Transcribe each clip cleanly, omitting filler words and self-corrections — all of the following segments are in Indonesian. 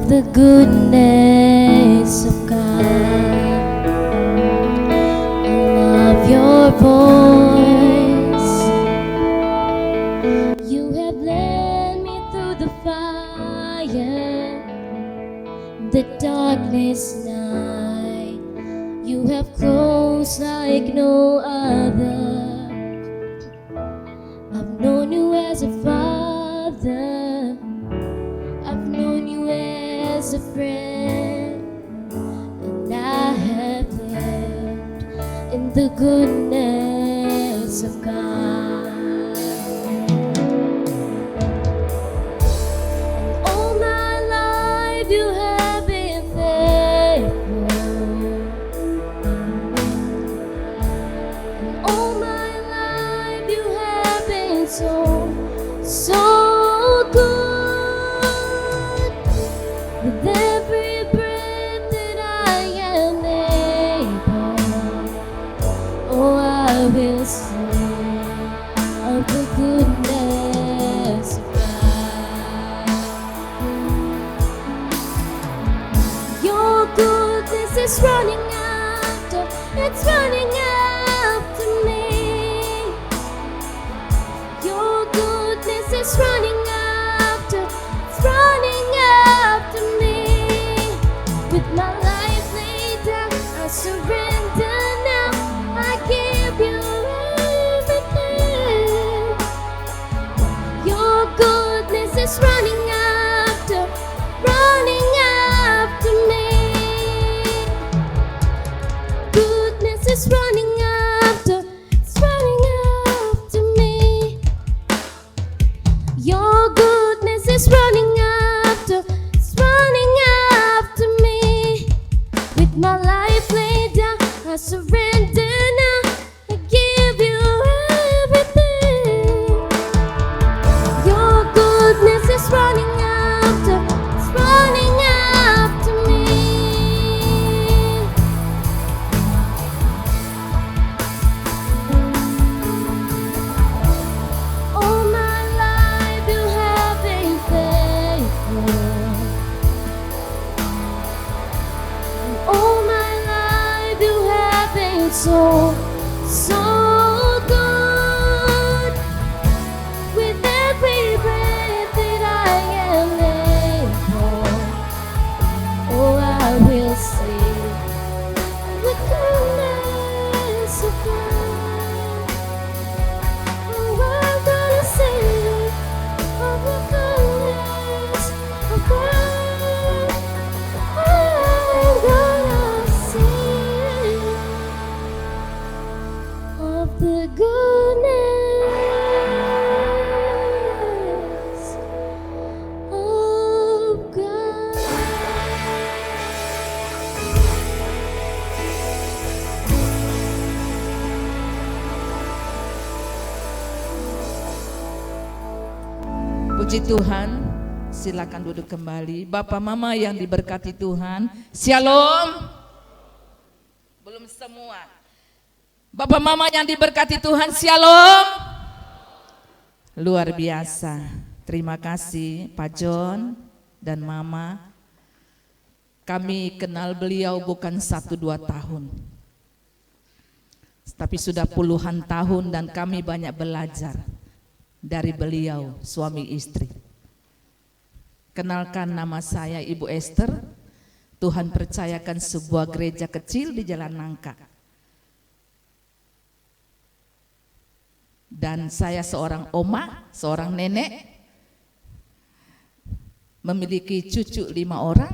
the goodness of God. I love your voice. You have led me through the fire, the darkness night. You have close like no other. I've known you as a father, I've known you as a friend, and I have lived in the goodness of God. And all my life you have been faithful. And all my life you have been so good. With every breath that I am able, oh, I will sing of the goodness of God. Your goodness is running after, it's running after me. Your goodness is running after, it's running after me. With my life laid down, I surrender now. I give you everything. Your goodness is running after me. Goodness is running after, it's running after me. Your goodness is running after, it's running after me. With my life laid down, I surrender now. I give you everything. Your goodness is running after, it's running after me. All my life you have been faithful. And all my life you have been so good. With every breath that I am able, oh, I will sing the goodness of God. Oh, I'm gonna sing of the goodness of God. I'm gonna sing of the goodness of God. Puji Tuhan, silakan duduk kembali. Bapak Mama yang diberkati Tuhan, Shalom. Belum semua. Bapak Mama yang diberkati Tuhan, Shalom. Luar biasa. Terima kasih Pak John dan Mama. Kami kenal beliau bukan 1-2 tahun, tapi sudah puluhan tahun, dan kami banyak belajar dari beliau, suami istri. Kenalkan, nama saya Ibu Esther. Tuhan percayakan sebuah gereja kecil di Jalan Nangka. Dan saya seorang oma, seorang nenek, memiliki cucu 5 orang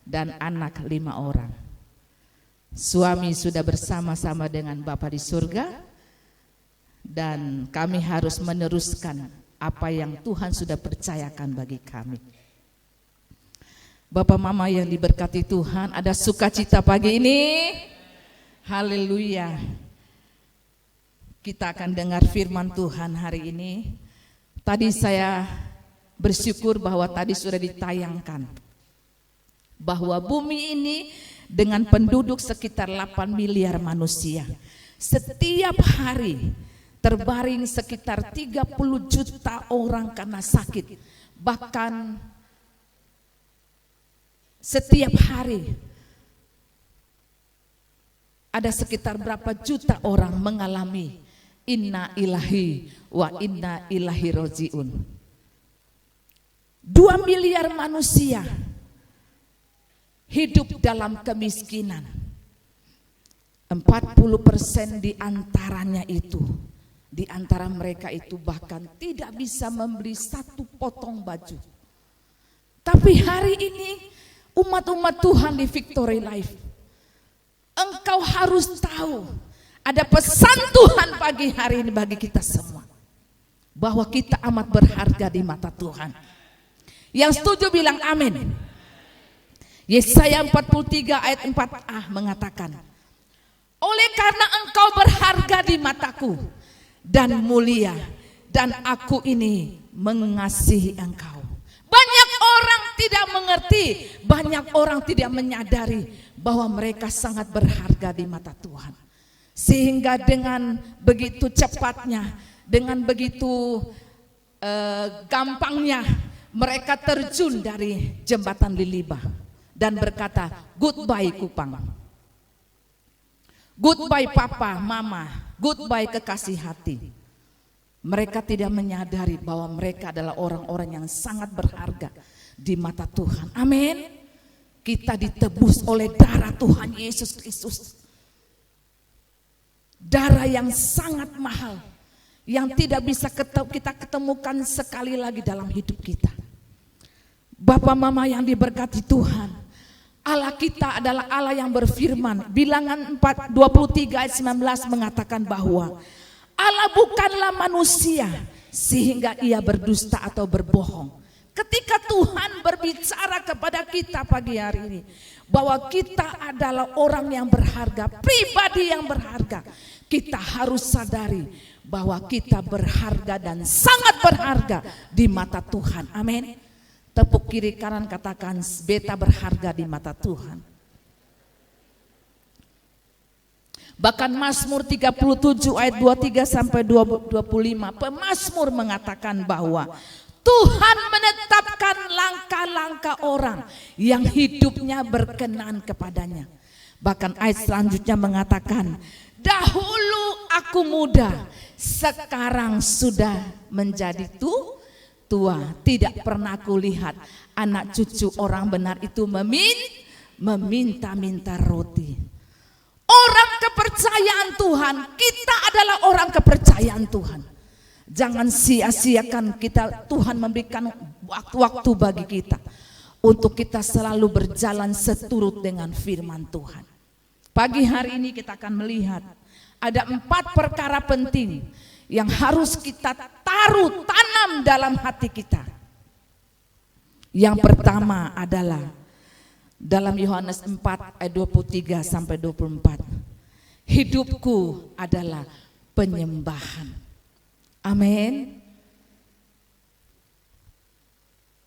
dan anak 5 orang. Suami sudah bersama-sama dengan Bapa di surga, dan kami harus meneruskan apa yang Tuhan sudah percayakan bagi kami. Bapak Mama yang diberkati Tuhan, ada sukacita pagi ini. Haleluya. Kita akan dengar firman Tuhan hari ini. Tadi saya bersyukur bahwa tadi sudah ditayangkan bahwa bumi ini dengan penduduk sekitar 8 miliar manusia, setiap hari terbaring sekitar 30 juta 30 juta orang karena sakit. Bahkan setiap hari ada sekitar berapa juta orang mengalami inna ilahi wa inna ilahi rojiun. 2 miliar manusia hidup dalam kemiskinan. 40% di antaranya itu, di antara mereka itu bahkan tidak bisa membeli satu potong baju. Tapi hari ini umat-umat Tuhan di Victory Life, engkau harus tahu ada pesan Tuhan pagi hari ini bagi kita semua, bahwa kita amat berharga di mata Tuhan. Yang setuju bilang amin. Yesaya 43 ayat 4a mengatakan, oleh karena engkau berharga di mataku dan mulia, dan aku ini mengasihi engkau. Banyak orang tidak mengerti, banyak orang tidak menyadari bahwa mereka sangat berharga di mata Tuhan. Sehingga dengan begitu cepatnya, dengan begitu gampangnya mereka terjun dari jembatan Lilibah dan berkata, goodbye Kupang, goodbye papa, mama, goodbye kekasih hati. Mereka tidak menyadari bahwa mereka adalah orang-orang yang sangat berharga di mata Tuhan. Amin. Kita ditebus oleh darah Tuhan Yesus Kristus. Darah yang sangat mahal, yang tidak bisa kita ketemukan sekali lagi dalam hidup kita. Bapak mama yang diberkati Tuhan, Allah kita adalah Allah yang berfirman. Bilangan 23 ayat 19 mengatakan bahwa Allah bukanlah manusia sehingga ia berdusta atau berbohong. Ketika Tuhan berbicara kepada kita pagi hari ini bahwa kita adalah orang yang berharga, pribadi yang berharga, kita harus sadari bahwa kita berharga dan sangat berharga di mata Tuhan. Amin. Tepuk kiri kanan katakan, beta berharga di mata Tuhan. Bahkan Mazmur 37 ayat 23 sampai 25, pemazmur mengatakan bahwa Tuhan menetapkan langkah-langkah orang yang hidupnya berkenan kepadanya. Bahkan ayat selanjutnya mengatakan, dahulu aku muda, sekarang sudah menjadi tua, tidak pernah kulihat anak cucu orang benar itu meminta-minta roti. Orang kepercayaan Tuhan, kita adalah orang kepercayaan Tuhan. Jangan sia-siakan kita, Tuhan memberikan waktu-waktu bagi kita untuk kita selalu berjalan seturut dengan firman Tuhan. Pagi hari ini kita akan melihat ada 4 perkara penting yang harus kita tanam dalam hati kita. Yang pertama adalah dalam Yohanes 4 ayat 23 sampai 24. Hidupku adalah penyembahan. Amin.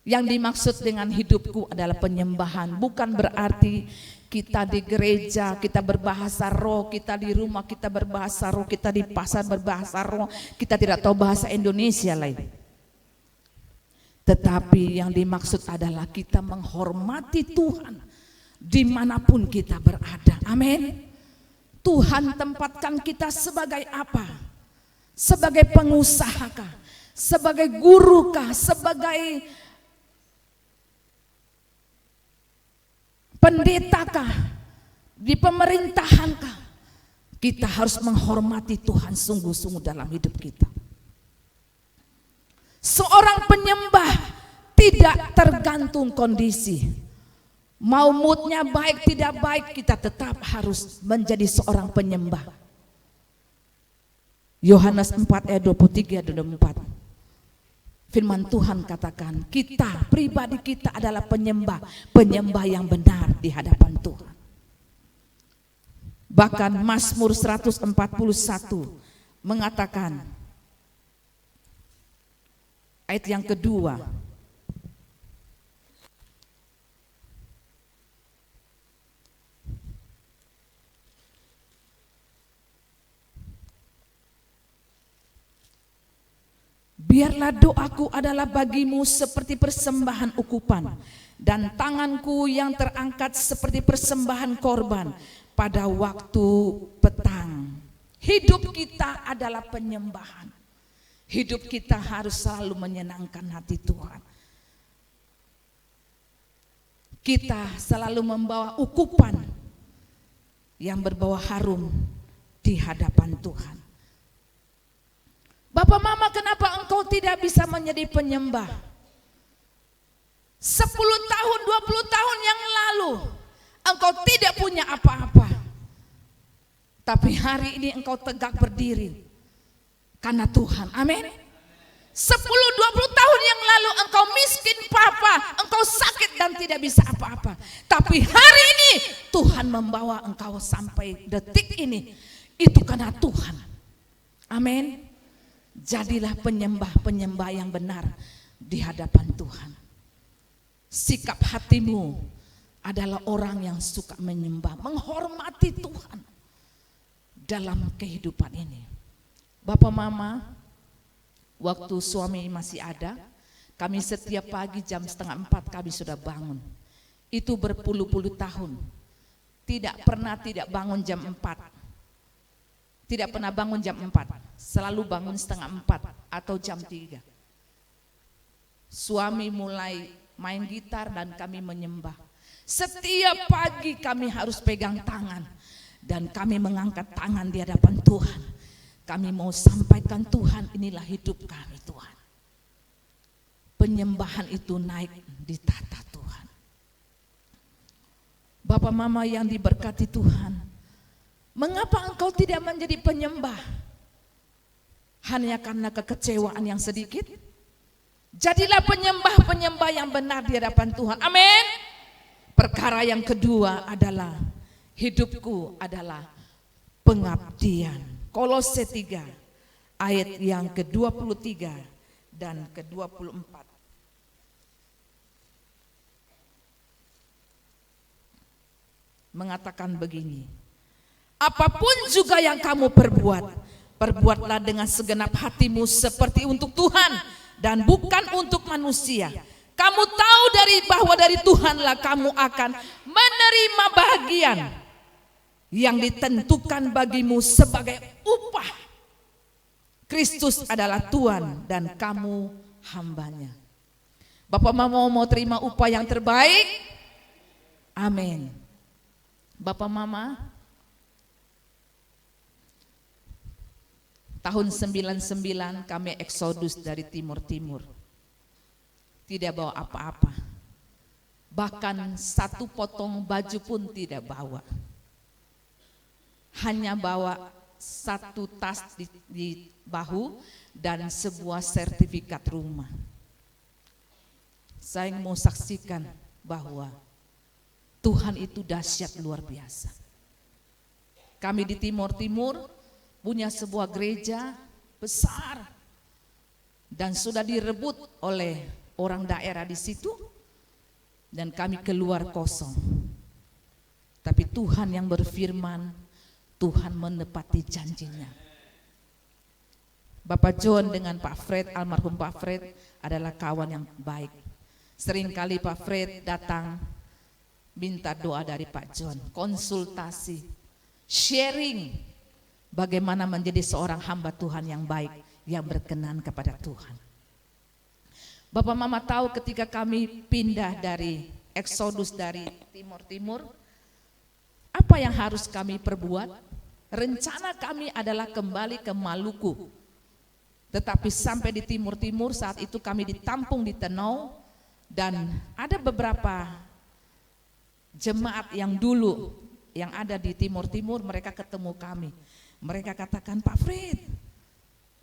Yang dimaksud dengan hidupku adalah penyembahan bukan berarti kita di gereja kita berbahasa roh, kita di rumah kita berbahasa roh, kita di pasar berbahasa roh, kita tidak tahu bahasa Indonesia lain. Tetapi yang dimaksud adalah kita menghormati Tuhan dimanapun kita berada. Amin. Tuhan tempatkan kita sebagai apa? Sebagai pengusahakah? Sebagai gurukah? Sebagai pendetakah? Di pemerintahankah? Kita harus menghormati Tuhan sungguh-sungguh dalam hidup kita. Seorang penyembah tidak tergantung kondisi. Mau moodnya baik tidak baik, kita tetap harus menjadi seorang penyembah. Yohanes 4 ayat 23 dan 24. Firman Tuhan katakan, kita, pribadi kita adalah penyembah yang benar di hadapan Tuhan. Bahkan Mazmur 141 mengatakan, ayat yang kedua, Biarlah doaku adalah bagimu seperti persembahan ukupan, dan tanganku yang terangkat seperti persembahan korban pada waktu petang. Hidup kita adalah penyembahan. Hidup kita harus selalu menyenangkan hati Tuhan. Kita selalu membawa ukupan yang berbau harum di hadapan Tuhan. Bapak Mama, kenapa engkau tidak bisa menjadi penyembah? 10 tahun, 20 tahun yang lalu engkau tidak punya apa-apa. Tapi hari ini engkau tegak berdiri karena Tuhan. Amin. 10-20 tahun yang lalu engkau miskin papa, engkau sakit dan tidak bisa apa-apa. Tapi hari ini Tuhan membawa engkau sampai detik ini. Itu karena Tuhan. Amin. Jadilah penyembah-penyembah yang benar di hadapan Tuhan. Sikap hatimu adalah orang yang suka menyembah, menghormati Tuhan dalam kehidupan ini. Bapak Mama, waktu suami masih ada, kami setiap pagi jam 3:30 kami sudah bangun. Itu berpuluh-puluh tahun. Tidak pernah tidak bangun jam 4. Tidak pernah bangun jam 4, selalu bangun 3:30 atau jam 3. Suami mulai main gitar dan kami menyembah. Setiap pagi kami harus pegang tangan dan kami mengangkat tangan di hadapan Tuhan. Kami mau sampaikan, Tuhan, inilah hidup kami, Tuhan. Penyembahan itu naik di tata Tuhan. Bapak Mama yang diberkati Tuhan, mengapa engkau tidak menjadi penyembah? Hanya karena kekecewaan yang sedikit? Jadilah penyembah-penyembah yang benar di hadapan Tuhan. Amin. Perkara yang kedua adalah hidupku adalah pengabdian. Kolose 3 ayat yang ke-23 dan ke-24. Mengatakan begini. Apapun juga yang kamu perbuat, perbuatlah dengan segenap hatimu seperti untuk Tuhan dan bukan untuk manusia. Kamu tahu bahwa dari Tuhanlah kamu akan menerima bagian yang ditentukan bagimu sebagai upah. Kristus adalah Tuhan dan kamu hambanya. Bapak Mama mau terima upah yang terbaik? Amin. Bapak Mama, tahun 99 kami eksodus dari timur-timur. Tidak bawa apa-apa. Bahkan satu potong baju pun tidak bawa. Hanya bawa satu tas di bahu dan sebuah sertifikat rumah. Saya mau saksikan bahwa Tuhan itu dahsyat luar biasa. Kami di timur-timur punya sebuah gereja besar dan sudah direbut oleh orang daerah di situ dan kami keluar kosong. Tapi Tuhan yang berfirman, Tuhan menepati janjinya. Bapak John dengan Pak Fred, almarhum Pak Fred adalah kawan yang baik. Seringkali Pak Fred datang minta doa dari Pak John, konsultasi, sharing bagaimana menjadi seorang hamba Tuhan yang baik, yang berkenan kepada Tuhan. Bapak Mama tahu ketika kami pindah dari eksodus dari timur-timur, apa yang harus kami perbuat? Rencana kami adalah kembali ke Maluku. Tetapi sampai di timur-timur saat itu kami ditampung di Tenau dan ada beberapa jemaat yang dulu yang ada di timur-timur mereka ketemu kami. Mereka katakan, Pak Fred,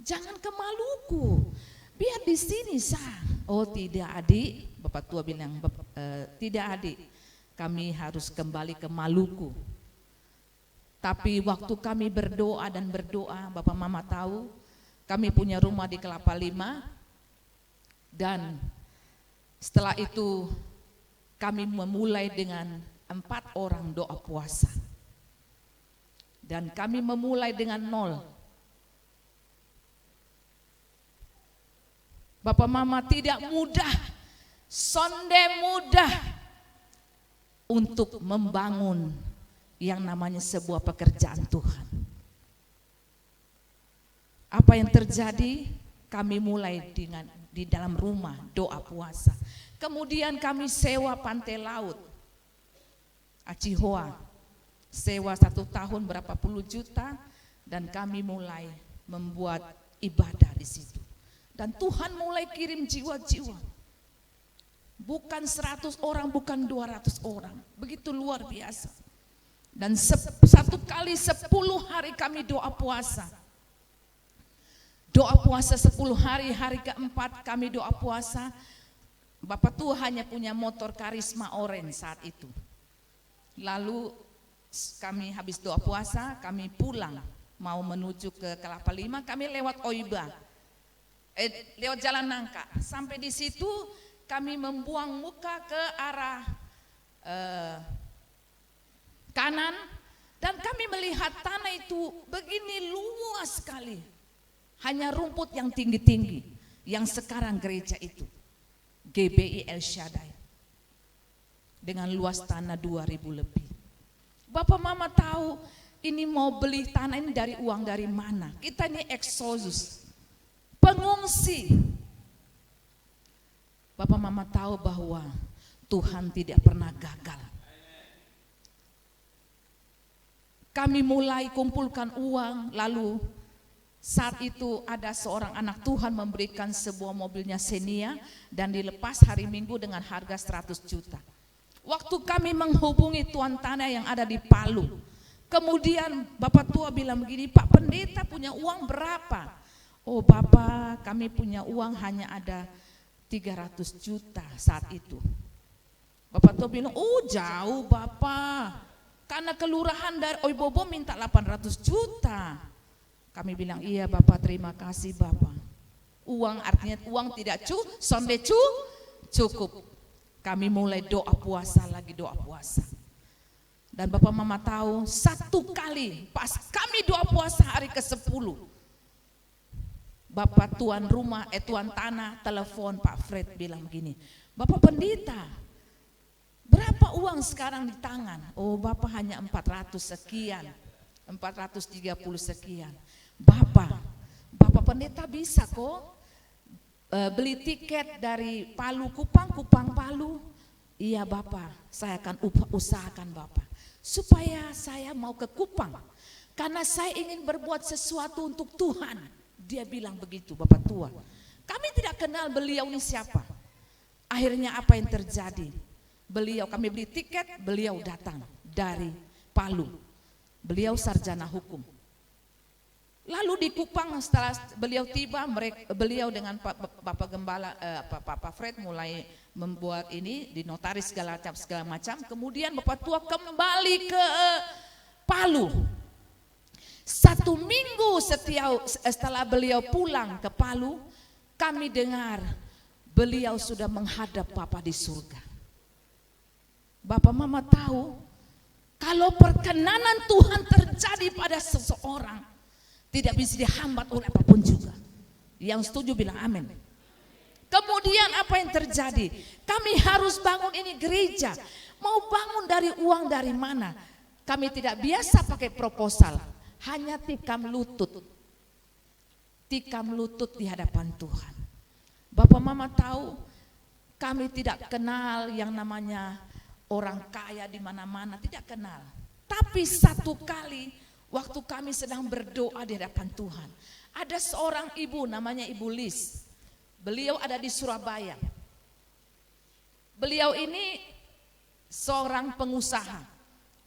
jangan ke Maluku, biar di sini sah. Oh tidak adik, Bapak tua bilang, tidak adik, kami harus kembali ke Maluku. Tapi waktu kami berdoa dan berdoa, Bapak Mama tahu, kami punya rumah di Kelapa Lima. Dan setelah itu kami memulai dengan 4 orang doa puasa. Dan kami memulai dengan 0. Bapak Mama, tidak mudah, sonde mudah untuk membangun yang namanya sebuah pekerjaan Tuhan. Apa yang terjadi? Kami mulai di dalam rumah doa puasa. Kemudian kami sewa pantai laut Acihoa, sewa 1 tahun berapa puluh juta, dan kami mulai membuat ibadah di situ. Dan Tuhan mulai kirim jiwa-jiwa. Bukan 100 orang, bukan 200 orang. Begitu luar biasa. Dan 1 kali 10 hari kami doa puasa. Doa puasa 10 hari, hari keempat kami doa puasa. Bapak tua hanya punya motor Karisma Orange saat itu. Lalu kami habis doa puasa, kami pulang. Mau menuju ke Kelapa Lima, kami lewat Oiba. Lewat Jalan Nangka. Sampai di situ kami membuang muka ke arah kanan. Dan kami melihat tanah itu begini luas sekali. Hanya rumput yang tinggi-tinggi, yang sekarang gereja itu, GBI El Shaddai, dengan luas tanah 2.000 lebih. Bapak Mama tahu ini mau beli tanah ini dari uang dari mana? Kita ini eksosus, pengungsi. Bapak Mama tahu bahwa Tuhan tidak pernah gagal. Kami mulai kumpulkan uang, lalu saat itu ada seorang anak Tuhan memberikan sebuah mobilnya Xenia dan dilepas hari Minggu dengan harga 100 juta. Waktu kami menghubungi tuan tanah yang ada di Palu, kemudian Bapak tua bilang begini, Pak Pendeta punya uang berapa? Oh Bapak, kami punya uang hanya ada 300 juta saat itu. Bapak tua bilang, oh jauh Bapak, karena kelurahan dari Oibobo minta 800 juta. Kami bilang, iya Bapak, terima kasih Bapak. Uang artinya uang tidak sonde cukup. Kami mulai doa puasa lagi, doa puasa. Dan Bapak Mama tahu 1 kali pas kami doa puasa hari ke-10, Bapak tuan rumah, tuan tanah telepon Pak Fred bilang begini, Bapak Pendeta, berapa uang sekarang di tangan? Oh Bapak hanya 400 sekian, 430 sekian. Bapak Pendeta bisa kok beli tiket dari Palu Kupang Palu. Iya Bapak, saya akan usahakan Bapak supaya saya mau ke Kupang karena saya ingin berbuat sesuatu untuk Tuhan. Dia bilang begitu, Bapak tua. Kami tidak kenal beliau ini siapa. Akhirnya apa yang terjadi? Kami beli tiket, beliau datang dari Palu. Beliau sarjana hukum. Lalu di Kupang setelah beliau tiba, beliau dengan Bapak Gembala, Pak Fred mulai membuat ini di notaris segala macam. Kemudian Bapak tua kembali ke Palu. 1 minggu setelah beliau pulang ke Palu, kami dengar beliau sudah menghadap Bapa di surga. Bapak Mama tahu kalau perkenanan Tuhan terjadi pada seseorang, tidak bisa dihambat oleh apapun juga. Yang setuju bilang amin. Kemudian apa yang terjadi? Kami harus bangun ini gereja. Mau bangun dari uang dari mana? Kami tidak biasa pakai proposal. Hanya tikam lutut. Tikam lutut di hadapan Tuhan. Bapak Mama tahu kami tidak kenal yang namanya orang kaya di mana-mana. Tidak kenal. Tapi 1 kali waktu kami sedang berdoa di hadapan Tuhan, ada seorang ibu namanya Ibu Lis. Beliau ada di Surabaya. Beliau ini seorang pengusaha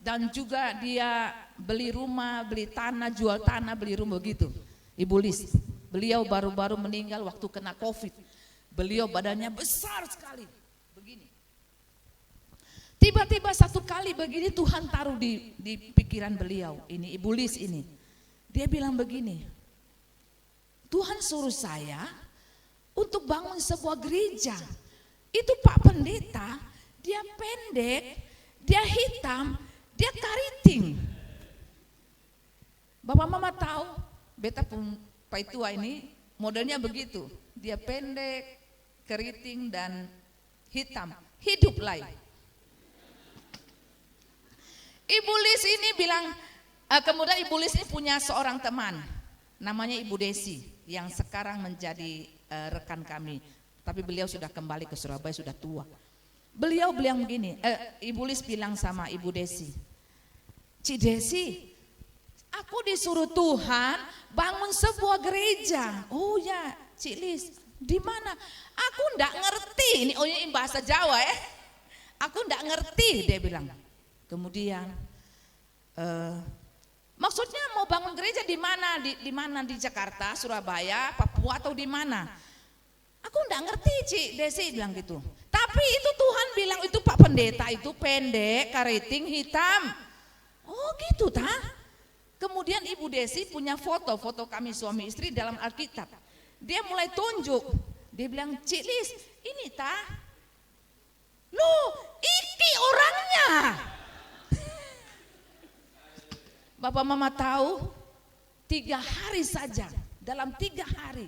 dan juga dia beli rumah, beli tanah, jual tanah, beli rumah begitu. Ibu Lis. Beliau baru-baru meninggal waktu kena COVID. Beliau badannya besar sekali. Begini. Tiba-tiba 1 kali begini Tuhan taruh di pikiran beliau, ini Ibu Lis ini. Dia bilang begini, Tuhan suruh saya untuk bangun sebuah gereja. Itu Pak Pendeta, dia pendek, dia hitam, dia kariting. Bapak Mama tahu, beta pun Pak tua ini modelnya begitu. Dia pendek, keriting dan hitam. Hidup lagi. Ibu Lis ini bilang, kemudian Ibu Lis ini punya seorang teman, namanya Ibu Desi, yang sekarang menjadi rekan kami. Tapi beliau sudah kembali ke Surabaya, sudah tua. Beliau bilang begini, Ibu Lis bilang sama Ibu Desi, Cik Desi, aku disuruh Tuhan bangun sebuah gereja. Oh ya, Cik Lis, di mana? Aku ndak ngerti. Ini bahasa Jawa ya. Aku ndak ngerti, dia bilang. Kemudian, maksudnya mau bangun gereja di mana? Di mana? Di Jakarta, Surabaya, Papua atau di mana? Aku ndak ngerti, Cik Desi bilang gitu. Tapi itu Tuhan bilang itu Pak Pendeta itu pendek, keriting, hitam. Oh gitu tah? Kemudian Ibu Desi punya foto kami suami istri dalam Alkitab. Dia mulai tunjuk. Dia bilang, Cik Lis, ini tah? Loh, iki orangnya. Bapak Mama tahu, 3 hari saja, dalam 3 hari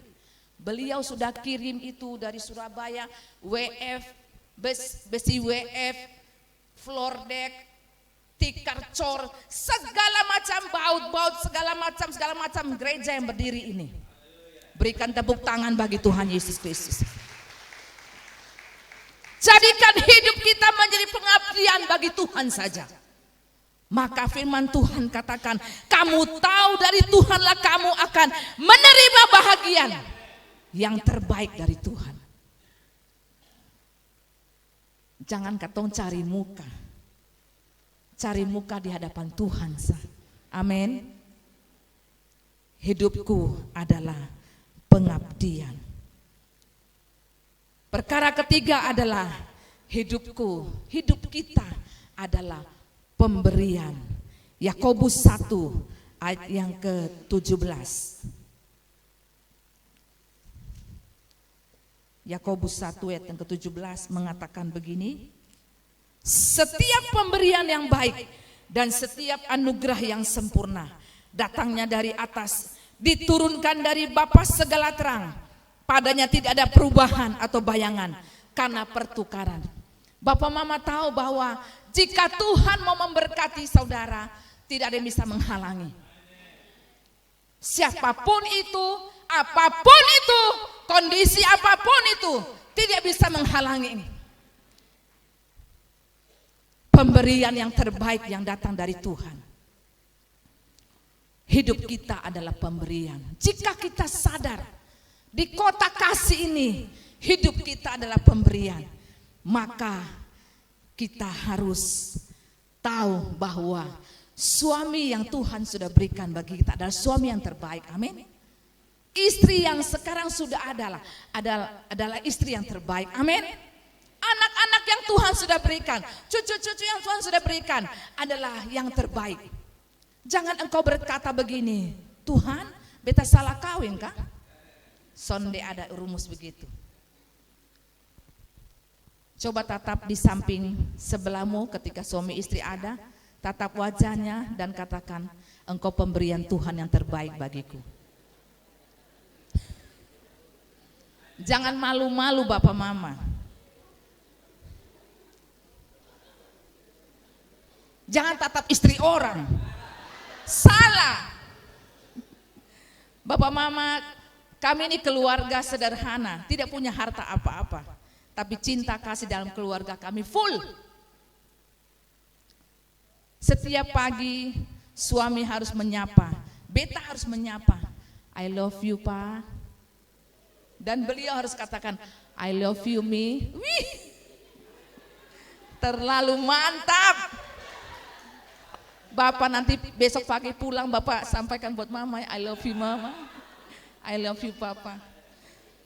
beliau sudah kirim itu dari Surabaya, WF, besi WF, floor deck, tikar cor, segala macam baut, segala macam gereja yang berdiri ini. Berikan tepuk tangan bagi Tuhan Yesus Kristus. Jadikan hidup kita menjadi pengabdian bagi Tuhan saja. Maka firman Tuhan katakan, kamu tahu dari Tuhanlah kamu akan menerima bahagian yang terbaik dari Tuhan. Jangan katong cari muka. Cari muka di hadapan Tuhan. Amin. Hidupku adalah pengabdian. Perkara ketiga adalah hidup kita adalah pemberian. Yakobus 1 ayat yang ke-17. Yakobus 1 ayat yang ke-17 mengatakan begini, setiap pemberian yang baik dan setiap anugerah yang sempurna datangnya dari atas, diturunkan dari Bapa segala terang. Padanya tidak ada perubahan atau bayangan karena pertukaran. Bapak Mama tahu bahwa jika Tuhan mau memberkati saudara, tidak ada yang bisa menghalangi. Siapapun itu, apapun itu, kondisi apapun itu, tidak bisa menghalangi pemberian yang terbaik yang datang dari Tuhan. Hidup kita adalah pemberian. Jika kita sadar di kota kasih ini hidup kita adalah pemberian, maka kita harus tahu bahwa suami yang Tuhan sudah berikan bagi kita adalah suami yang terbaik. Amin. Istri yang sekarang sudah adalah istri yang terbaik. Amin. Anak-anak yang Tuhan sudah berikan, cucu-cucu yang Tuhan sudah berikan adalah yang terbaik. Jangan engkau berkata begini, Tuhan, beta salah kawin kah? Sonde ada rumus begitu. Coba tatap di samping sebelahmu ketika suami istri ada, tatap wajahnya dan katakan, engkau pemberian Tuhan yang terbaik bagiku. Jangan malu-malu Bapak Mama. Jangan tatap istri orang. Salah. Bapak Mama, kami ini keluarga sederhana, tidak punya harta apa-apa, tapi cinta kasih dalam keluarga kami full. Setiap pagi suami harus menyapa, beta harus menyapa, I love you Pak. Dan beliau harus katakan, I love you me. Wih, terlalu mantap. Bapak nanti besok pagi pulang, Bapak sampaikan buat Mama, I love you Mama, I love you Papa.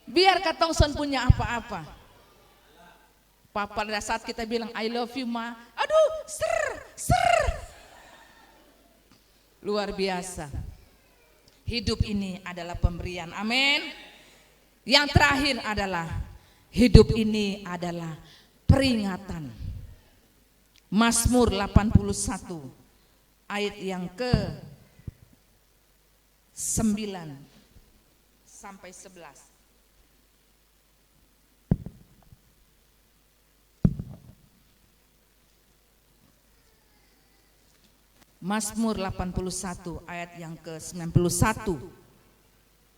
Biar katong son punya apa-apa. Papa pada saat kita bilang I love you Ma, aduh ser. Luar biasa. Hidup ini adalah pemberian. Amin. Yang terakhir adalah hidup ini adalah peringatan. Mazmur 81 ayat yang ke-9 sampai 11. Mazmur 81 ayat yang ke-91,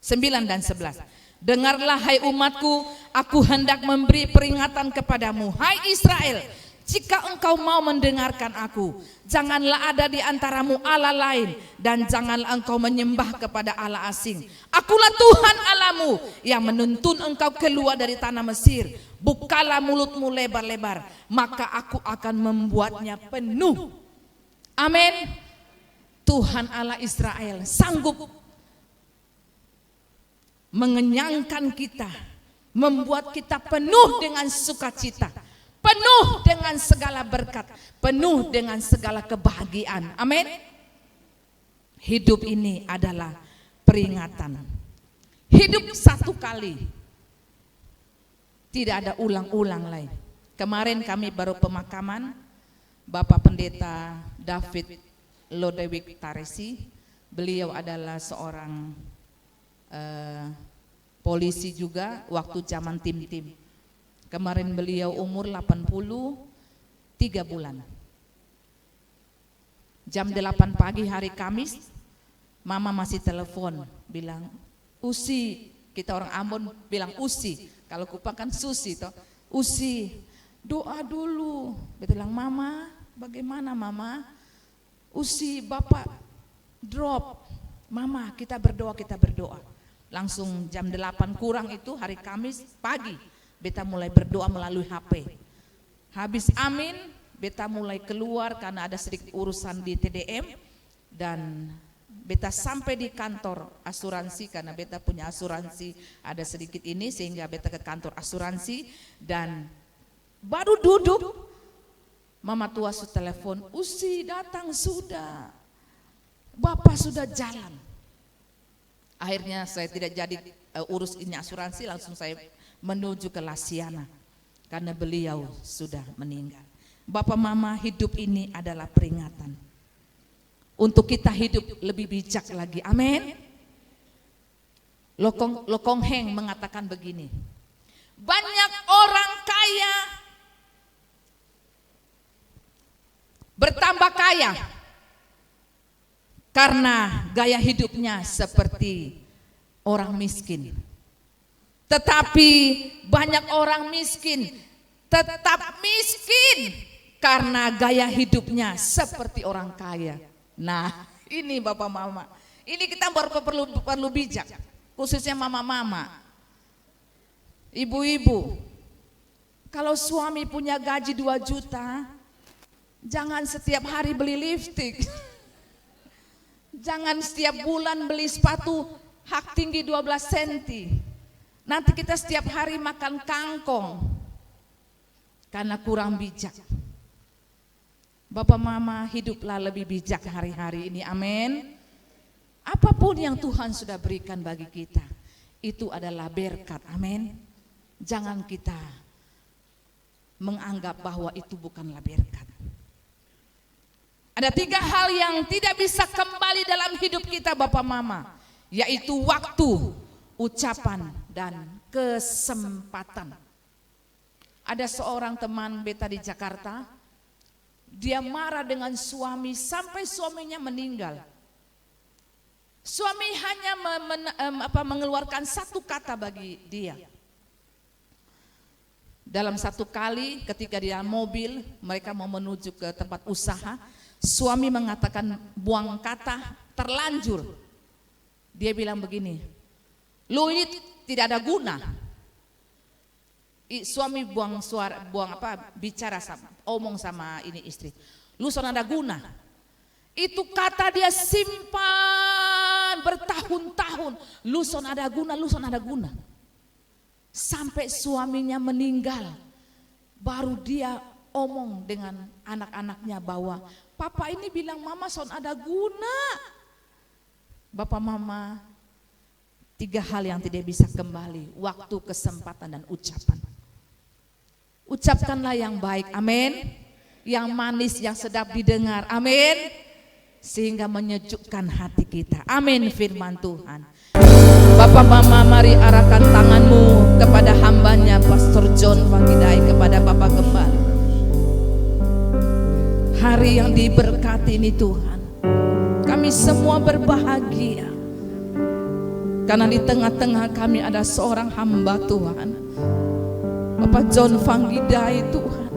9 dan 11. Dengarlah hai umatku, aku hendak memberi peringatan kepadamu, hai Israel. Jika engkau mau mendengarkan aku, janganlah ada di antaramu Allah lain, dan janganlah engkau menyembah kepada Allah asing. Akulah Tuhan Allahmu yang menuntun engkau keluar dari tanah Mesir. Bukalah mulutmu lebar-lebar, maka aku akan membuatnya penuh. Amin. Tuhan Allah Israel sanggup mengenyangkan kita, membuat kita penuh dengan sukacita, penuh dengan segala berkat, penuh dengan segala kebahagiaan. Amin. Hidup ini adalah peringatan. Hidup satu kali, tidak ada ulang-ulang lain. Kemarin kami baru pemakaman Bapak Pendeta David Lodewijk Taresi. Beliau adalah seorang polisi juga waktu zaman tim-tim. Kemarin beliau umur 83 bulan. Jam 8 pagi hari Kamis, mama masih telepon bilang, Usi, kita orang Ambon bilang Usi, kalau Kupang kan Susi toh. Usi, doa dulu. Dia bilang, mama, bagaimana mama? Usi, bapak drop. Mama, kita berdoa. Langsung jam 8 kurang itu hari Kamis pagi, beta mulai berdoa melalui HP. Habis amin, beta mulai keluar karena ada sedikit urusan di TDM, dan beta sampai di kantor asuransi karena beta punya asuransi ada sedikit ini, sehingga beta ke kantor asuransi, dan baru duduk mama tua sudah telepon, Usi datang sudah, bapak sudah jalan. Akhirnya saya tidak jadi urus ini asuransi, langsung saya menuju ke Lasiana karena beliau sudah meninggal. Bapak mama, hidup ini adalah peringatan untuk kita hidup lebih bijak lagi. Amin. Lokong Heng mengatakan begini, banyak orang kaya bertambah kaya karena gaya hidupnya seperti orang miskin. Tetapi banyak orang miskin tetap miskin karena gaya hidupnya seperti orang kaya. Nah, ini Bapak Mama, ini kita perlu bijak, khususnya mama-mama, ibu-ibu. Kalau suami punya gaji 2 juta, jangan setiap hari beli lipstik. Jangan setiap bulan beli sepatu hak tinggi 12 cm. Nanti kita setiap hari makan kangkong karena kurang bijak. Bapak mama, hiduplah lebih bijak hari-hari ini. Amin. Apapun yang Tuhan sudah berikan bagi kita, itu adalah berkat. Amin. Jangan kita menganggap bahwa itu bukanlah berkat. Ada 3 hal yang tidak bisa kembali dalam hidup kita Bapak Mama, yaitu waktu, ucapan, dan kesempatan. Ada seorang teman beta di Jakarta, dia marah dengan suami sampai suaminya meninggal. Suami hanya mengeluarkan 1 kata bagi dia. Dalam 1 kali ketika di dalam mobil, mereka mau menuju ke tempat usaha, suami mengatakan buang kata terlanjur. Dia bilang begini, lu ini tidak ada guna. Suami bicara omong sama ini istri, lu son ada guna. Itu kata dia simpan bertahun-tahun, lu son ada guna, lu son ada guna. Sampai suaminya meninggal, baru dia omong dengan anak-anaknya bahwa papa ini bilang mama son ada guna. Bapak mama, 3 hal yang tidak bisa kembali, waktu, kesempatan, dan ucapan. Ucapkanlah yang baik, amin. Yang manis, yang sedap didengar, amin. Sehingga menyejukkan hati kita, amin firman Tuhan. Bapak mama, mari arahkan tanganmu kepada hambanya Pastor John Pangidai, kepada Bapak Gembala. Hari yang diberkati ini Tuhan, kami semua berbahagia. Karena di tengah-tengah kami ada seorang hamba Tuhan, Bapak John Fanggidai Tuhan.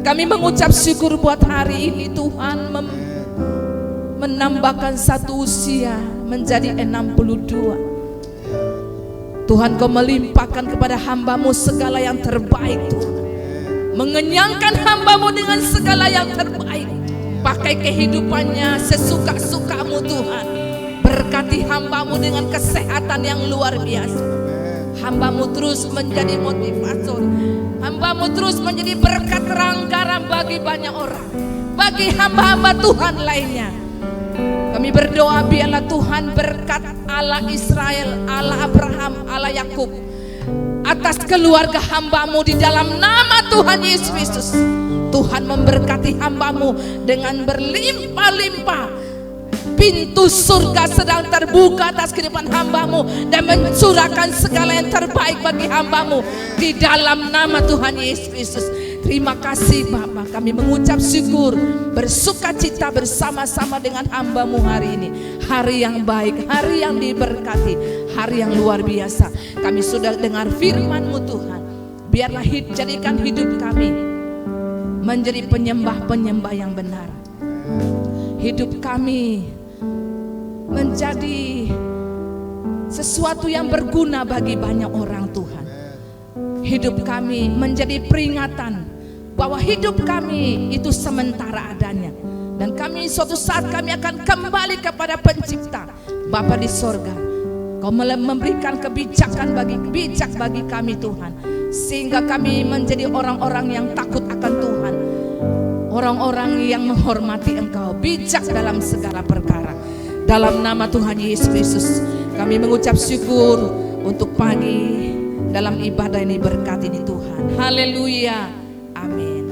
Kami mengucap syukur buat hari ini Tuhan menambahkan satu usia menjadi 62. Tuhan, Kau melimpahkan kepada hamba-Mu segala yang terbaik Tuhan. Mengenyangkan hamba-Mu dengan segala yang terbaik. Pakai kehidupannya sesuka-suka-Mu Tuhan. Berkati hamba-Mu dengan kesehatan yang luar biasa. Hamba-Mu terus menjadi motivator. Hamba-Mu terus menjadi berkat terang garam bagi banyak orang, bagi hamba-hamba Tuhan lainnya. Kami berdoa biarlah Tuhan berkat Allah Israel, Allah Abraham, Allah Yakub atas keluarga hamba-Mu di dalam nama Tuhan Yesus Kristus. Tuhan memberkati hamba-Mu dengan berlimpah-limpah. Pintu surga sedang terbuka atas kehidupan hamba-Mu dan mencurahkan segala yang terbaik bagi hamba-Mu di dalam nama Tuhan Yesus Kristus. Terima kasih Bapa, kami mengucap syukur, bersuka cita bersama-sama dengan hamba-Mu hari ini. Hari yang baik, hari yang diberkati, hari yang luar biasa. Kami sudah dengar firman-Mu Tuhan. Biarlah jadikan hidup kami menjadi penyembah-penyembah yang benar. Hidup kami menjadi sesuatu yang berguna bagi banyak orang Tuhan. Hidup kami menjadi peringatan bahwa hidup kami itu sementara adanya, dan kami suatu saat kami akan kembali kepada Pencipta Bapa di sorga. Kau memberikan kebijakan bagi kami Tuhan, sehingga kami menjadi orang-orang yang takut akan Tuhan, orang-orang yang menghormati Engkau, bijak dalam segala perkara. Dalam nama Tuhan Yesus Kristus kami mengucap syukur untuk pagi dalam ibadah ini, berkat ini Tuhan. Haleluya. Amin.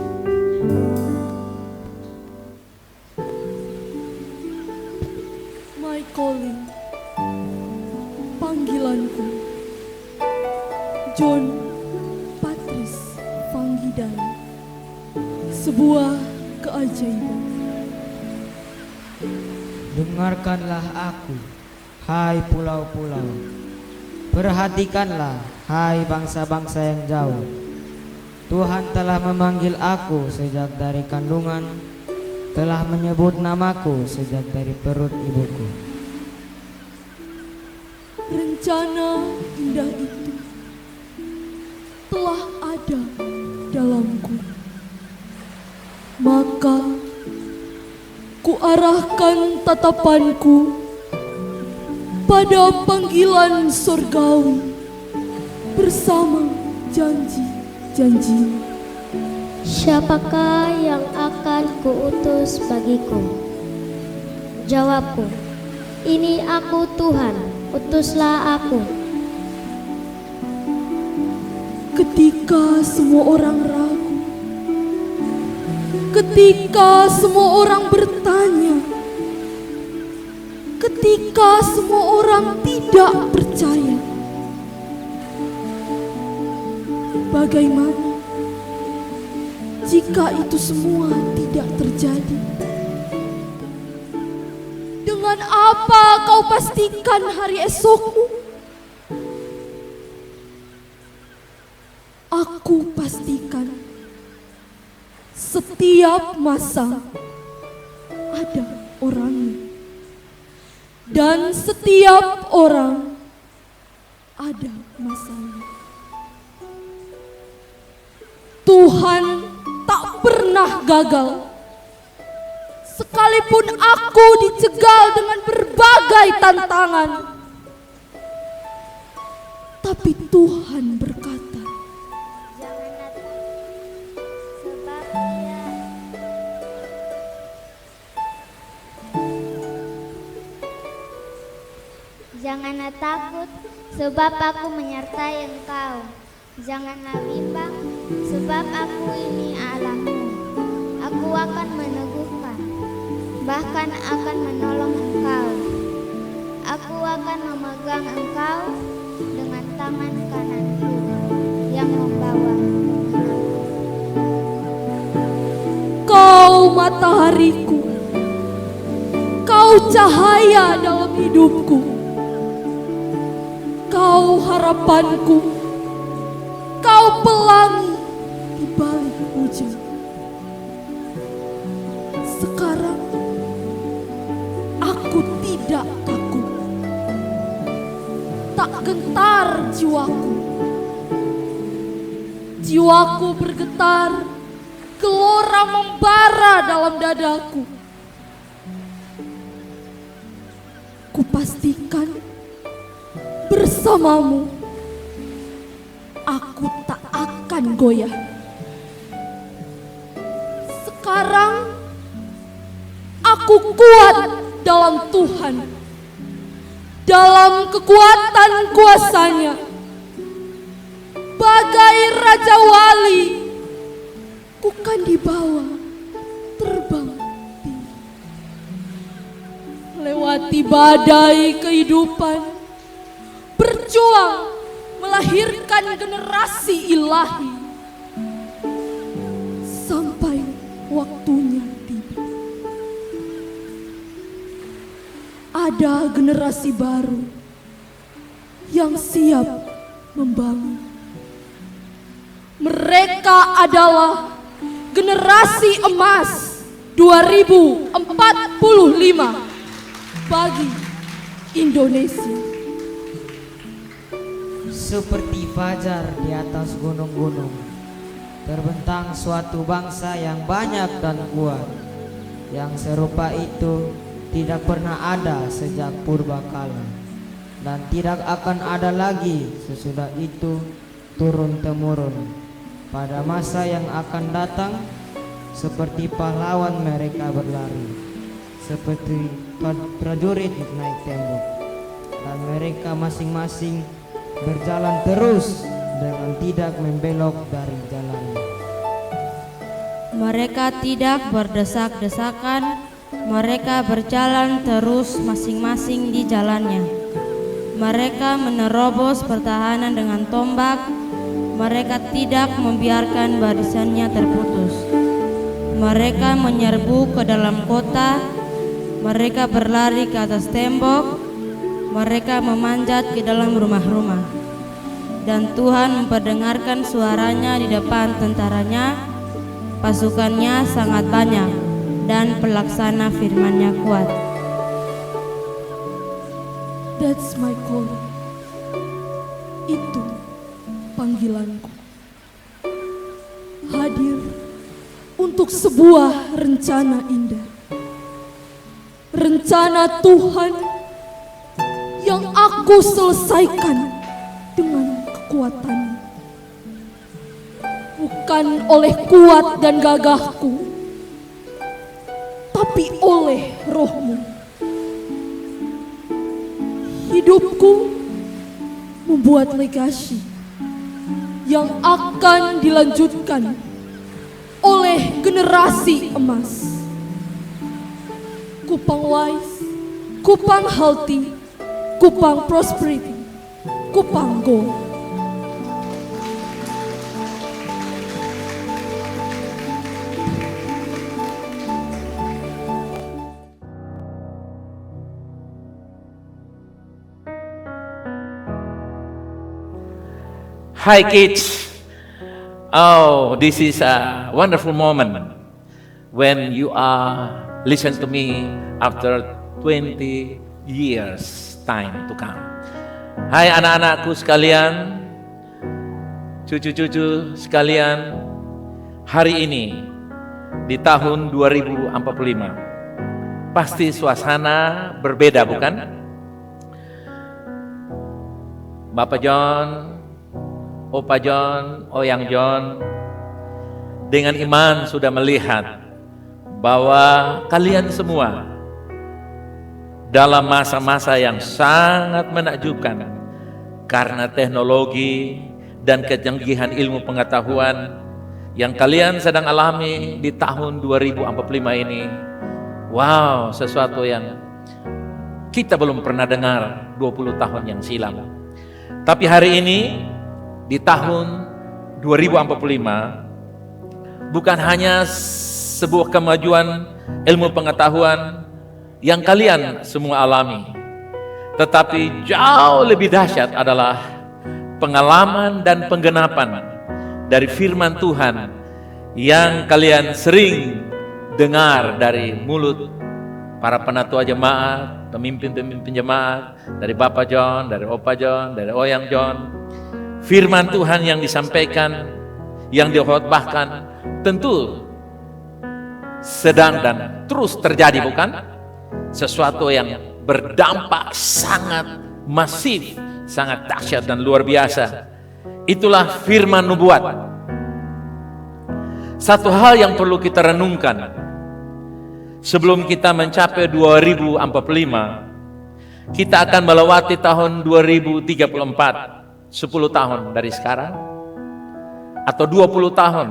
My calling, panggilanku. John Patrice Fanggidai. Sebuah keajaiban. Dengarkanlah aku, hai pulau-pulau. Perhatikanlah, hai bangsa-bangsa yang jauh. Tuhan telah memanggil aku sejak dari kandungan, telah menyebut namaku sejak dari perut ibuku. Rencana indah itu telah ada dalamku. Maka kuarahkan tatapanku pada panggilan surgawi bersama janji-janji. Siapakah yang akan kuutus bagiku? Jawabku, ini aku Tuhan, utuslah aku. Ketika semua orang ragu, ketika semua orang bertanya, ketika semua orang tidak percaya, bagaimana jika itu semua tidak terjadi? Dengan apa kau pastikan hari esokmu? Aku pastikan setiap masa ada orangnya, dan setiap orang ada masanya. Tuhan tak pernah gagal, sekalipun aku dicegal dengan berbagai tantangan. Tapi Tuhan berkata, janganlah takut, sebab aku menyertai engkau. Janganlah bimbang, sebab aku ini Allahmu. Aku akan meneguhkan, bahkan akan menolong engkau. Aku akan memegang engkau dengan tangan kananku yang membawa. kau matahariku, kau Kau cahaya dalam hidupku. Kau harapanku. Kau pelangi di balik hujan. Sekarang aku tidak kaku. Tak gentar jiwaku. Jiwaku bergetar, gelora membara dalam dadaku. Kupastikan bersamamu aku tak akan goyah. Sekarang aku kuat dalam Tuhan, dalam kekuatan kuasa-Nya. Bagai Raja Wali, ku kan dibawa terbang tinggi. Melewati badai kehidupan, berjuang melahirkan generasi ilahi. Sampai waktunya tiba. Ada generasi baru yang siap membangun. Mereka adalah generasi emas 2045 bagi Indonesia. Seperti fajar di atas gunung-gunung, terbentang suatu bangsa yang banyak dan kuat. Yang serupa itu tidak pernah ada sejak purbakala, dan tidak akan ada lagi sesudah itu turun-temurun. Pada masa yang akan datang, seperti pahlawan mereka berlari, seperti prajurit naik tembok, dan mereka masing-masing berjalan terus dengan tidak membelok dari jalannya. Mereka tidak berdesak-desakan, mereka berjalan terus masing-masing di jalannya. Mereka menerobos pertahanan dengan tombak, mereka tidak membiarkan barisannya terputus. Mereka menyerbu ke dalam kota, mereka berlari ke atas tembok, mereka memanjat ke dalam rumah-rumah. Dan Tuhan memperdengarkan suaranya di depan tentaranya. Pasukannya sangat banyak dan pelaksana firman-Nya kuat. That's my calling. Itu panggilanku. Hadir untuk sebuah rencana indah. Rencana Tuhan yang aku selesaikan dengan kekuatannya. Bukan oleh kuat dan gagahku, tapi oleh Roh-Mu. Hidupku membuat legasi yang akan dilanjutkan oleh generasi emas. Kupang Wise, Kupang Healthy, Kupang Prosperity, Kupang Gold. Hi kids. Oh, this is a wonderful moment when you are listen to me after 20 years time to come. Hai anak-anakku sekalian, cucu-cucu sekalian, hari ini di tahun 2045 pasti suasana berbeda, bukan? Bapak John, Opa John, Oyang John, dengan iman sudah melihat bahwa kalian semua dalam masa-masa yang sangat menakjubkan karena teknologi dan kecanggihan ilmu pengetahuan yang kalian sedang alami di tahun 2045 ini. Wow, sesuatu yang kita belum pernah dengar 20 tahun yang silam. Tapi hari ini di tahun 2045 bukan hanya sebuah kemajuan ilmu pengetahuan yang kalian semua alami. Tetapi jauh lebih dahsyat adalah pengalaman dan penggenapan dari firman Tuhan yang kalian sering dengar dari mulut para penatua jemaat, pemimpin-pemimpin jemaat, dari Bapak John, dari Opa John, dari Oyang John. Firman Tuhan yang disampaikan, yang dikhotbahkan, tentu sedang dan terus terjadi, bukan? Sesuatu yang berdampak sangat masif, sangat dahsyat dan luar biasa. Itulah firman nubuat. Satu hal yang perlu kita renungkan sebelum kita mencapai 2045, kita akan melewati tahun 2034, 10 tahun dari sekarang, atau 20 tahun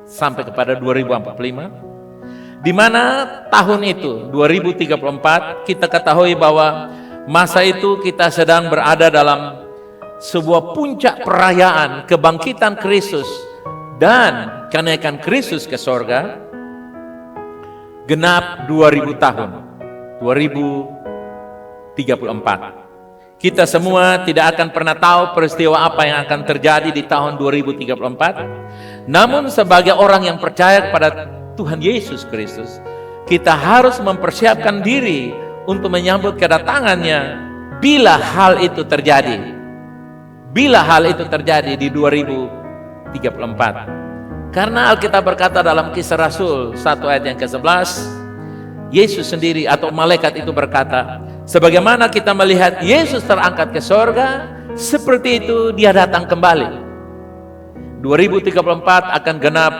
sampai kepada 2045. Di mana tahun itu 2034 kita ketahui bahwa masa itu kita sedang berada dalam sebuah puncak perayaan kebangkitan Kristus dan kenaikan Kristus ke sorga, genap 2000 tahun, 2034. Kita semua tidak akan pernah tahu peristiwa apa yang akan terjadi di tahun 2034. Namun sebagai orang yang percaya kepada Tuhan Yesus Kristus, kita harus mempersiapkan diri untuk menyambut kedatangannya bila hal itu terjadi. Bila hal itu terjadi di 2034. Karena Alkitab berkata dalam Kisah Rasul 1 ayat yang ke-11, Yesus sendiri atau malaikat itu berkata, sebagaimana kita melihat Yesus terangkat ke sorga, seperti itu dia datang kembali. 2034 akan genap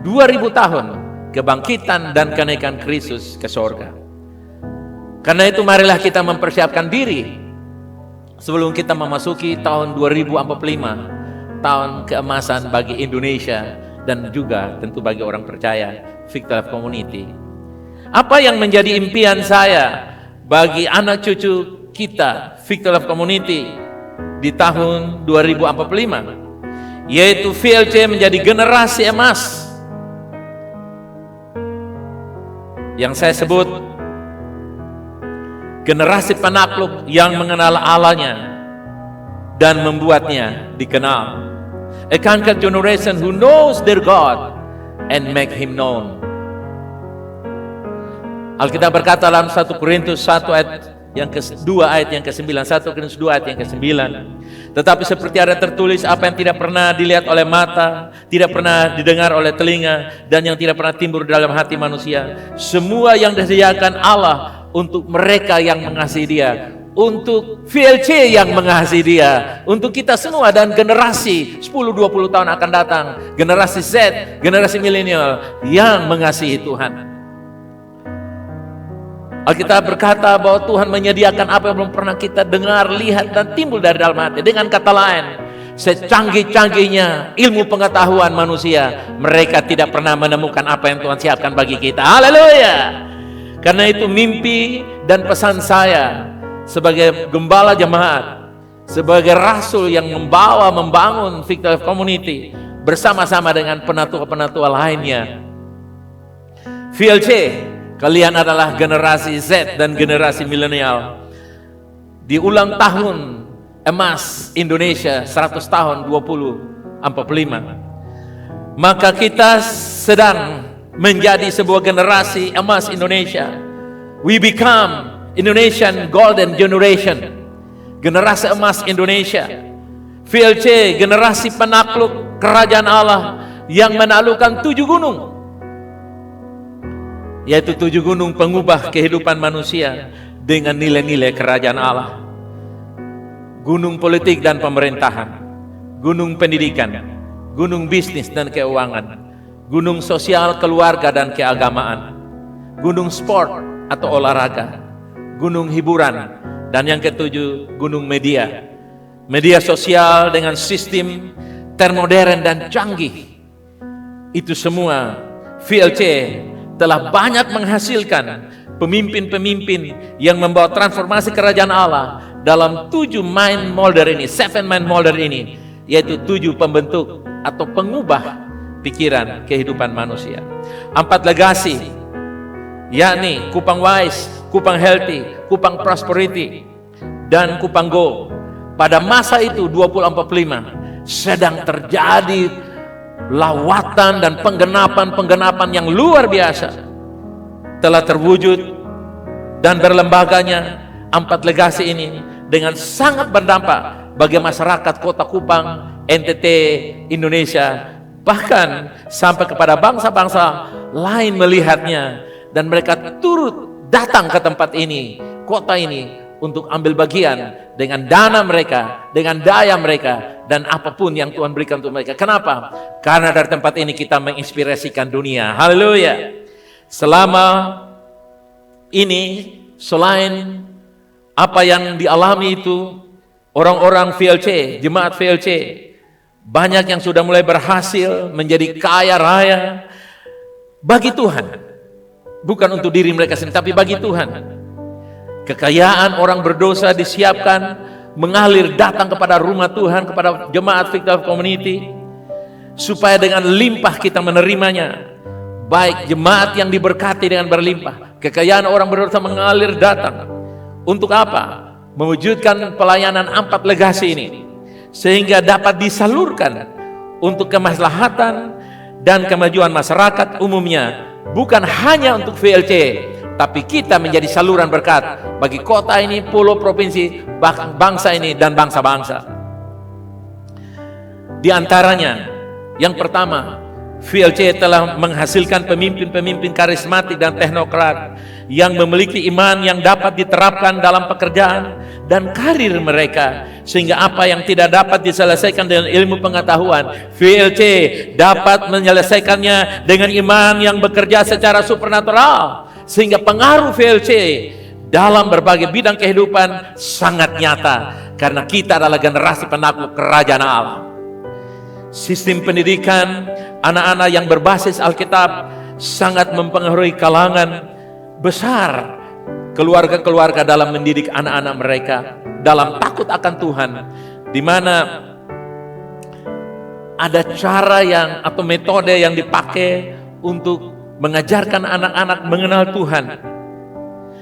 2000 tahun kebangkitan dan kenaikan Kristus ke sorga. Karena itu marilah kita mempersiapkan diri sebelum kita memasuki tahun 2045, tahun keemasan bagi Indonesia dan juga tentu bagi orang percaya Victor Life Community. Apa yang menjadi impian saya bagi anak cucu kita Victor Life Community di tahun 2045, yaitu VLC menjadi generasi emas yang saya sebut generasi penakluk yang mengenal Allahnya dan membuatnya dikenal. A conquered generation who knows their God and make Him known. Alkitab berkata dalam 1 Korintus 1 ayat yang ke-2 ayat yang ke-9, 1 Korintus 2 ayat yang ke-9. Tetapi seperti ada tertulis, apa yang tidak pernah dilihat oleh mata, tidak pernah didengar oleh telinga, dan yang tidak pernah timbul dalam hati manusia, semua yang disediakan Allah untuk mereka yang mengasihi Dia, untuk VLC yang mengasihi Dia, untuk kita semua dan generasi 10-20 tahun akan datang, generasi Z, generasi milenial yang mengasihi Tuhan. Alkitab berkata bahwa Tuhan menyediakan apa yang belum pernah kita dengar, lihat, dan timbul dari dalam hati. Dengan kata lain, secanggih-canggihnya ilmu pengetahuan manusia, mereka tidak pernah menemukan apa yang Tuhan siapkan bagi kita. Haleluya! Karena itu mimpi dan pesan saya sebagai gembala jemaat, sebagai rasul yang membangun Victor Life Community bersama-sama dengan penatua-penatua lainnya. VLC, kalian adalah generasi Z dan generasi milenial. Di ulang tahun emas Indonesia 100 tahun 2045. Maka kita sedang menjadi sebuah generasi emas Indonesia. We become Indonesian Golden Generation. Generasi emas Indonesia. VLC, generasi penakluk kerajaan Allah yang menaklukkan 7 gunung. Yaitu 7 gunung pengubah kehidupan manusia dengan nilai-nilai kerajaan Allah. Gunung politik dan pemerintahan, gunung pendidikan, gunung bisnis dan keuangan, gunung sosial, keluarga dan keagamaan, gunung sport atau olahraga, gunung hiburan, dan yang ke-7 gunung media. Media sosial dengan sistem termodern dan canggih. Itu semua VLC telah banyak menghasilkan pemimpin-pemimpin yang membawa transformasi kerajaan Allah dalam 7 mind molder ini, 7 mind molder ini, yaitu 7 pembentuk atau pengubah pikiran kehidupan manusia. 4 legasi yakni Kupang Wise, Kupang Healthy, Kupang Prosperity, dan Kupang Go. Pada masa itu 2045 sedang terjadi lawatan dan penggenapan yang luar biasa telah terwujud, dan berlembaganya 4 legasi ini dengan sangat berdampak bagi masyarakat Kota Kupang, NTT, Indonesia, bahkan sampai kepada bangsa-bangsa lain melihatnya, dan mereka turut datang ke tempat ini, kota ini, untuk ambil bagian dengan dana mereka, dengan daya mereka, dan apapun yang Tuhan berikan untuk mereka. Kenapa? Karena dari tempat ini kita menginspirasikan dunia. Haleluya. Selama ini, selain apa yang dialami itu, orang-orang VLC, jemaat VLC, banyak yang sudah mulai berhasil menjadi kaya raya bagi Tuhan. Bukan untuk diri mereka sendiri, tapi bagi Tuhan. Kekayaan orang berdosa disiapkan mengalir datang kepada rumah Tuhan, kepada jemaat Victor Community, supaya dengan limpah kita menerimanya. Baik jemaat yang diberkati dengan berlimpah, kekayaan orang berdosa mengalir datang. Untuk apa? Mewujudkan pelayanan 4 legasi ini, sehingga dapat disalurkan untuk kemaslahatan dan kemajuan masyarakat umumnya. Bukan hanya untuk VLC, tapi kita menjadi saluran berkat bagi kota ini, pulau, provinsi, bahkan bangsa ini dan bangsa-bangsa. Di antaranya, yang pertama, VLC telah menghasilkan pemimpin-pemimpin karismatik dan teknokrat yang memiliki iman yang dapat diterapkan dalam pekerjaan dan karir mereka, sehingga apa yang tidak dapat diselesaikan dengan ilmu pengetahuan, VLC dapat menyelesaikannya dengan iman yang bekerja secara supernatural, sehingga pengaruh VLC dalam berbagai bidang kehidupan sangat nyata, karena kita adalah generasi penakluk kerajaan Allah. Sistem pendidikan anak-anak yang berbasis Alkitab sangat mempengaruhi kalangan besar keluarga-keluarga dalam mendidik anak-anak mereka dalam takut akan Tuhan, di mana ada cara yang atau metode yang dipakai untuk mengajarkan anak-anak mengenal Tuhan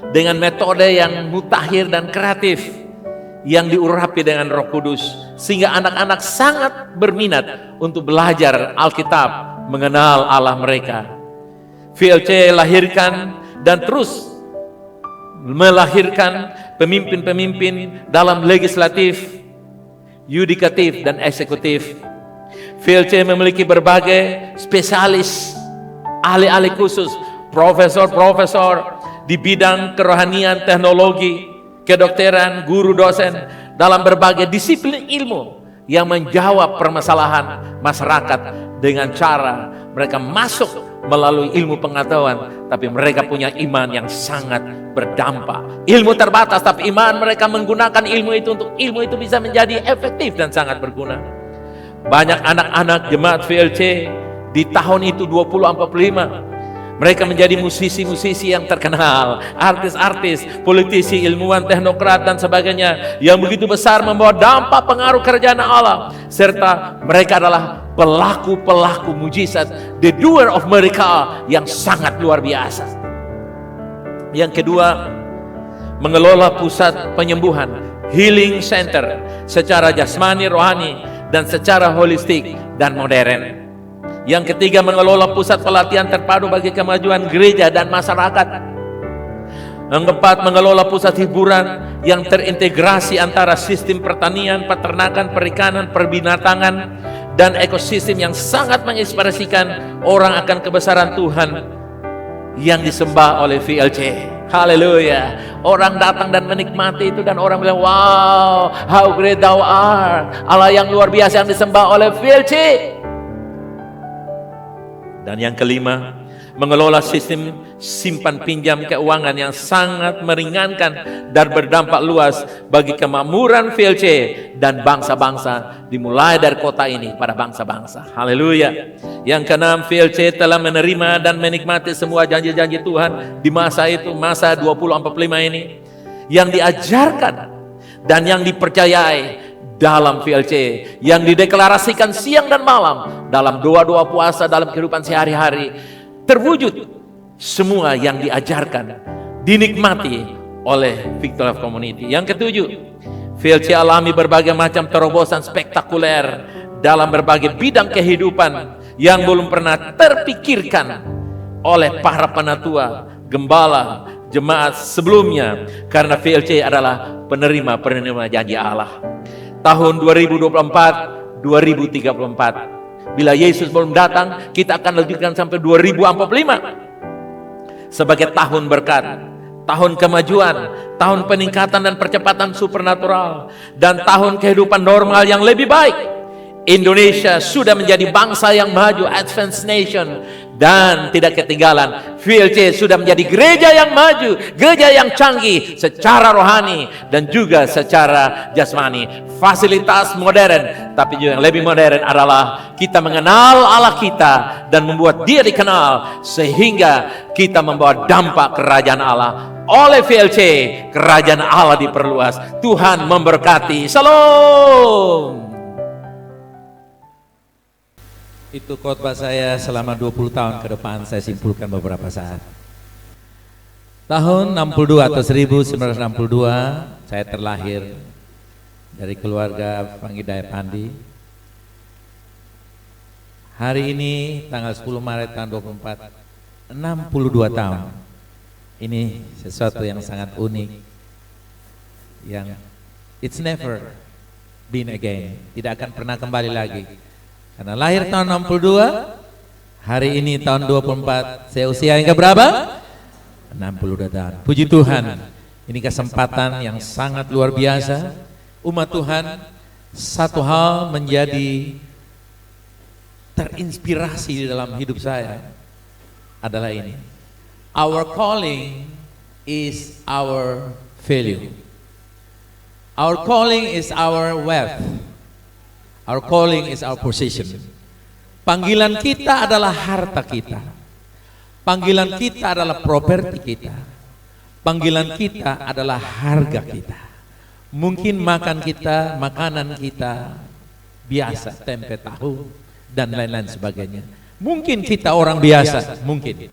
dengan metode yang mutakhir dan kreatif yang diurapi dengan Roh Kudus, sehingga anak-anak sangat berminat untuk belajar Alkitab, mengenal Allah mereka. VLC lahirkan dan terus melahirkan pemimpin-pemimpin dalam legislatif, yudikatif, dan eksekutif. VLC memiliki berbagai spesialis, ahli-ahli khusus, profesor-profesor di bidang kerohanian, teknologi, kedokteran, guru dosen dalam berbagai disiplin ilmu yang menjawab permasalahan masyarakat dengan cara mereka masuk melalui ilmu pengetahuan, tapi mereka punya iman yang sangat berdampak. Ilmu terbatas, tapi iman mereka menggunakan ilmu itu untuk ilmu itu bisa menjadi efektif dan sangat berguna. Banyak anak-anak jemaat VLC di tahun itu 2045 mereka menjadi musisi-musisi yang terkenal, artis-artis, politisi, ilmuwan, teknokrat, dan sebagainya, yang begitu besar membawa dampak pengaruh kerajaan Allah. Serta mereka adalah pelaku-pelaku mujizat, the doer of miracle yang sangat luar biasa. Yang kedua, mengelola pusat penyembuhan, healing center, secara jasmani, rohani, dan secara holistik dan modern. Yang ketiga, mengelola pusat pelatihan terpadu bagi kemajuan gereja dan masyarakat. Yang keempat, mengelola pusat hiburan yang terintegrasi antara sistem pertanian, peternakan, perikanan, perbinatangan, dan ekosistem yang sangat menginspirasikan orang akan kebesaran Tuhan yang disembah oleh VLC. Haleluya. Orang datang dan menikmati itu, dan orang bilang, wow, how great thou art. Allah yang luar biasa yang disembah oleh VLC. Dan yang kelima, mengelola sistem simpan pinjam keuangan yang sangat meringankan dan berdampak luas bagi kemakmuran VLC dan bangsa-bangsa, dimulai dari kota ini pada bangsa-bangsa. Haleluya. Yang keenam, VLC telah menerima dan menikmati semua janji-janji Tuhan di masa itu, masa 2045 ini, yang diajarkan dan yang dipercayai dalam VLC, yang dideklarasikan siang dan malam dalam doa-doa puasa, dalam kehidupan sehari-hari, terwujud semua yang diajarkan, dinikmati oleh Victory Life Community. Yang ketujuh, VLC alami berbagai macam terobosan spektakuler dalam berbagai bidang kehidupan yang belum pernah terpikirkan oleh para penatua, gembala, jemaat sebelumnya, karena VLC adalah penerima janji Allah. Tahun 2024, bila Yesus belum datang, kita akan lanjutkan sampai 2045 sebagai tahun berkat, tahun kemajuan, tahun peningkatan dan percepatan supernatural, dan tahun kehidupan normal yang lebih baik. Indonesia sudah menjadi bangsa yang maju, advanced nation, dan tidak ketinggalan, VLC sudah menjadi gereja yang maju, gereja yang canggih secara rohani dan juga secara jasmani. Fasilitas modern, tapi juga yang lebih modern adalah kita mengenal Allah kita dan membuat Dia dikenal, sehingga kita membawa dampak kerajaan Allah. Oleh VLC, kerajaan Allah diperluas. Tuhan memberkati. Shalom. Itu khotbah saya selama 20 tahun ke depan. Saya simpulkan beberapa saat. Tahun 62 atau 1962 saya terlahir dari keluarga Panghidayat Pandi. Hari ini tanggal 10 Maret tahun 24, 62 tahun. Ini sesuatu yang sangat unik, yang it's never been again, tidak akan pernah kembali lagi. Karena lahir tahun 62, hari ini tahun 24, saya usia yang berapa? 62 tahun. Puji Tuhan, ini kesempatan yang sangat luar biasa. Umat Tuhan, satu hal menjadi terinspirasi di dalam hidup saya adalah ini. Our calling is our value. Our calling is our wealth. Our calling is our position. Panggilan kita adalah harta kita. Panggilan kita adalah properti kita. Panggilan kita adalah harga kita. Mungkin makan kita, makanan kita biasa, tempe tahu dan lain-lain sebagainya. Mungkin kita orang biasa, mungkin.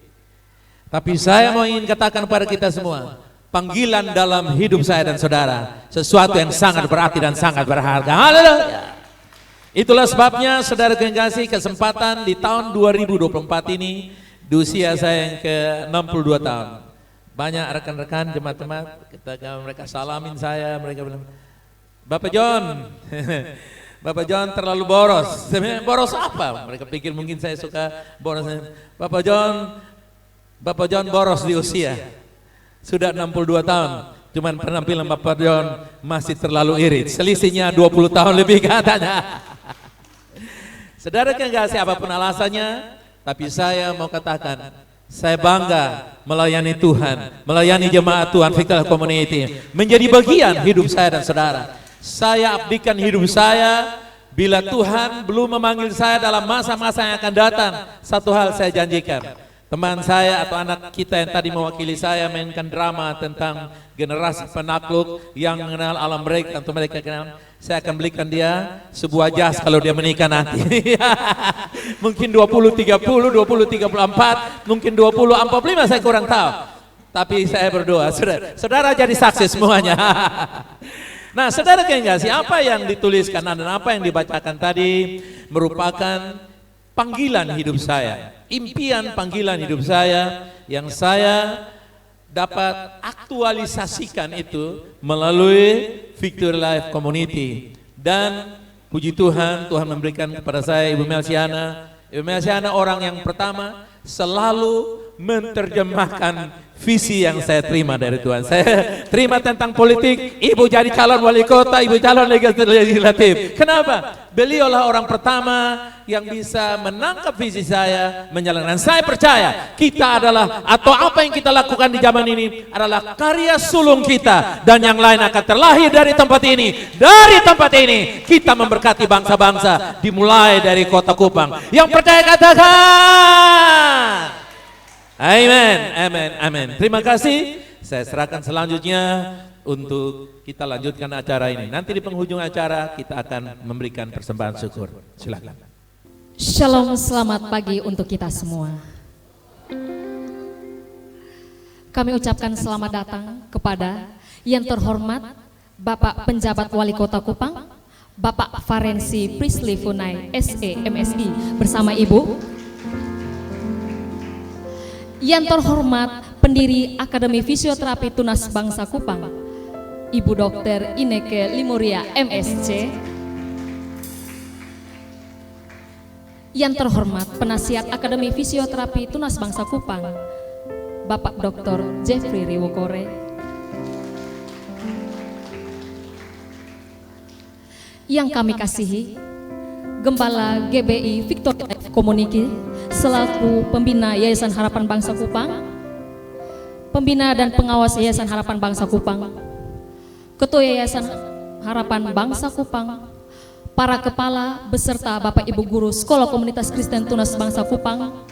Tapi saya mau ingin katakan kepada kita semua, panggilan dalam hidup saya dan saudara sesuatu yang sangat berarti dan sangat berharga. Haleluya. Itulah sebabnya saudara kekasih, kesempatan di tahun 2024 ini, di usia saya yang ke-62 tahun. Banyak rekan-rekan jemaat-jemaat, ketika mereka salamin saya, mereka bilang, Bapak John, Bapak John terlalu boros. Sebenarnya boros apa? Mereka pikir mungkin saya suka boros. Bapak John boros di usia. Sudah 62 tahun. Cuman penampilan Bapak John masih terlalu irit. Selisihnya 20 tahun lebih katanya. Saudara kekasih, apapun alasannya, tapi saya mau katakan, saya bangga melayani Tuhan, melayani jemaat Tuhan Victory Life Community, menjadi bagian hidup saya dan saudara. Saya abdikan hidup saya. Bila Tuhan belum memanggil saya dalam masa-masa yang akan datang, satu hal saya janjikan, teman saya atau anak kita yang tadi mewakili saya mainkan drama tentang generasi penakluk yang mengenal alam mereka, atau mereka kenal, saya akan belikan dia sebuah jas kalau dia menikah nanti. Mungkin 20, 30, 20, 34, mungkin 20, 45, saya kurang tahu. Tapi saya berdoa, saudara jadi saksi semuanya. Nah, saudara kekasih, apa yang dituliskan dan apa yang dibacakan tadi merupakan panggilan hidup saya, impian panggilan hidup saya yang saya dapat aktualisasikan itu melalui Victory Life Community. Dan puji Tuhan, Tuhan memberikan kepada saya Ibu Melsiana. Ibu Melsiana orang yang pertama selalu menerjemahkan visi yang saya terima dari Tuhan. Saya terima tentang politik, ibu jadi calon wali kota, ibu calon legislatif. Kenapa? Beliaulah orang pertama yang bisa menangkap visi saya, menjalankan. Saya percaya kita adalah, atau apa yang kita lakukan di zaman ini adalah karya sulung kita, dan yang lain akan terlahir dari tempat ini. Dari tempat ini kita memberkati bangsa-bangsa, dimulai dari Kota Kupang. Yang percaya katakan amin, amin, amin. Terima kasih. Saya serahkan selanjutnya untuk kita lanjutkan acara ini. Nanti di penghujung acara kita akan memberikan persembahan syukur. Silakan. Shalom, selamat pagi untuk kita semua. kami ucapkan selamat datang kepada yang terhormat Bapak Penjabat Wali Kota Kupang, Bapak Farensi Prisley Funai, SE, MSI, bersama Ibu. Yang terhormat pendiri Akademi Fisioterapi Tunas Bangsa Kupang, Ibu Dr. Ineke Limuria, MSc. Yang terhormat penasihat Akademi Fisioterapi Tunas Bangsa Kupang, Bapak Dr. Jeffrey Riwokore. Yang kami kasihi, Gembala GBI Victor Komuniki selaku pembina Yayasan Harapan Bangsa Kupang, pembina dan pengawas Yayasan Harapan Bangsa Kupang, Ketua Yayasan Harapan Bangsa Kupang, para kepala beserta Bapak Ibu guru Sekolah Komunitas Kristen Tunas Bangsa Kupang,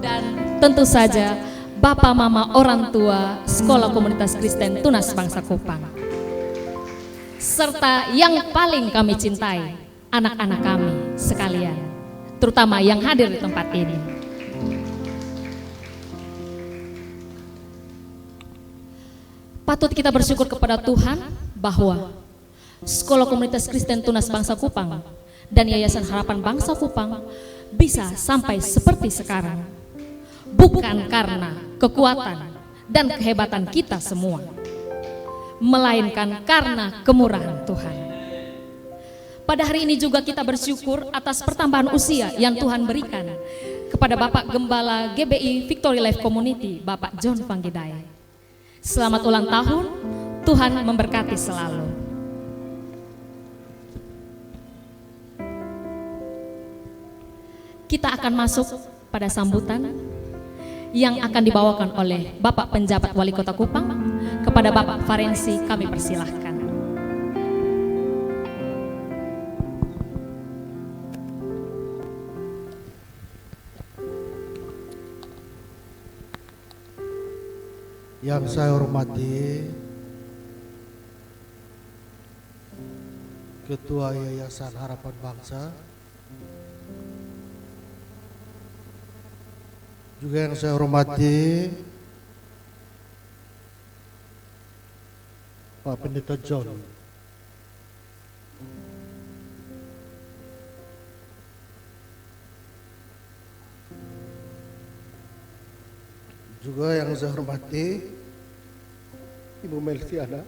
dan tentu saja Bapak Mama orang tua Sekolah Komunitas Kristen Tunas Bangsa Kupang, serta yang paling kami cintai, anak-anak kami sekalian, terutama yang hadir di tempat ini. Patut kita bersyukur kepada Tuhan bahwa Sekolah Komunitas Kristen Tunas Bangsa Kupang dan Yayasan Harapan Bangsa Kupang bisa sampai seperti sekarang, bukan karena kekuatan dan kehebatan kita semua, melainkan karena kemurahan Tuhan. Pada hari ini juga kita bersyukur atas pertambahan usia yang Tuhan berikan kepada Bapak Gembala GBI Victory Life Community, Bapak John Panggidai. Selamat ulang tahun, Tuhan memberkati selalu. Kita akan masuk pada sambutan yang akan dibawakan oleh Bapak Penjabat Wali Kota Kupang. Kepada Bapak Farensi kami persilahkan. Yang saya hormati Ketua Yayasan Harapan Bangsa, juga yang saya hormati Pak Pendeta John, juga yang saya hormati Ibu Melsiana,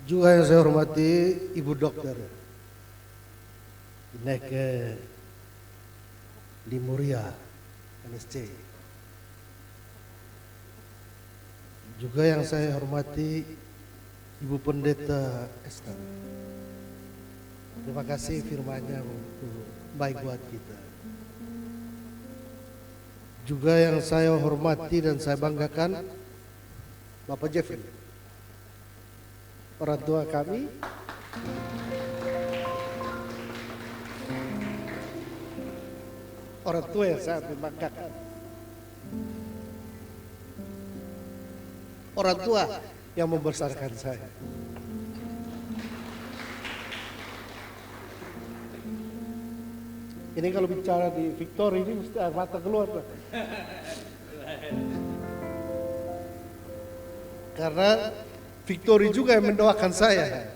juga yang saya hormati Ibu Dokter Ineke Limuria, MSc, juga yang saya hormati Ibu Pendeta Esther. Terima kasih firman-Nya untuk baik buat kita. Juga yang saya hormati dan saya banggakan Bapak Jeffrey, orang tua kami, orang tua yang sangat membanggakan, orang tua yang membesarkan saya. Ini kalau bicara di Victory ini mesti air mata keluar. Karena Victory juga yang mendoakan saya.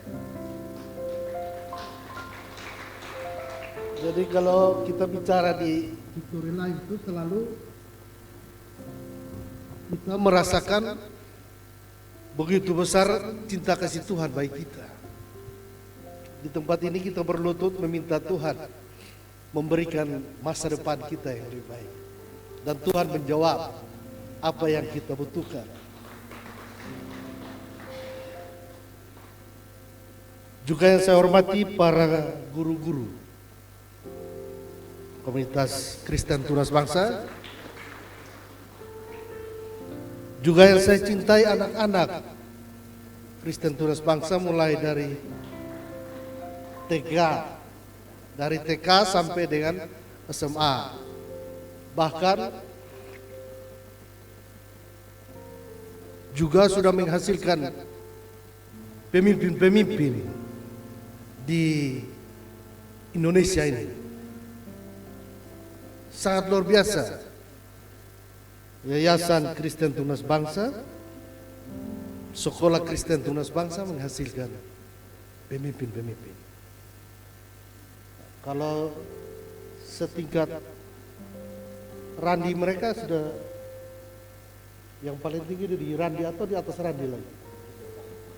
Jadi kalau kita bicara di Victory Life itu selalu kita merasakan begitu besar cinta kasih Tuhan bagi kita. Di tempat ini kita berlutut meminta Tuhan memberikan masa depan kita yang lebih baik, dan Tuhan menjawab apa yang kita butuhkan. Juga yang saya hormati para guru-guru Komunitas Kristen Tunas Bangsa, juga yang saya cintai anak-anak Kristen Tunas Bangsa mulai dari TK sampai dengan SMA, bahkan juga sudah menghasilkan pemimpin-pemimpin di Indonesia ini. sangat luar biasa. Yayasan Kristen Tunas Bangsa, Sekolah Kristen Tunas Bangsa menghasilkan pemimpin-pemimpin. Kalau setingkat Randi mereka sudah yang paling tinggi di Randi atau di atas Randi lagi?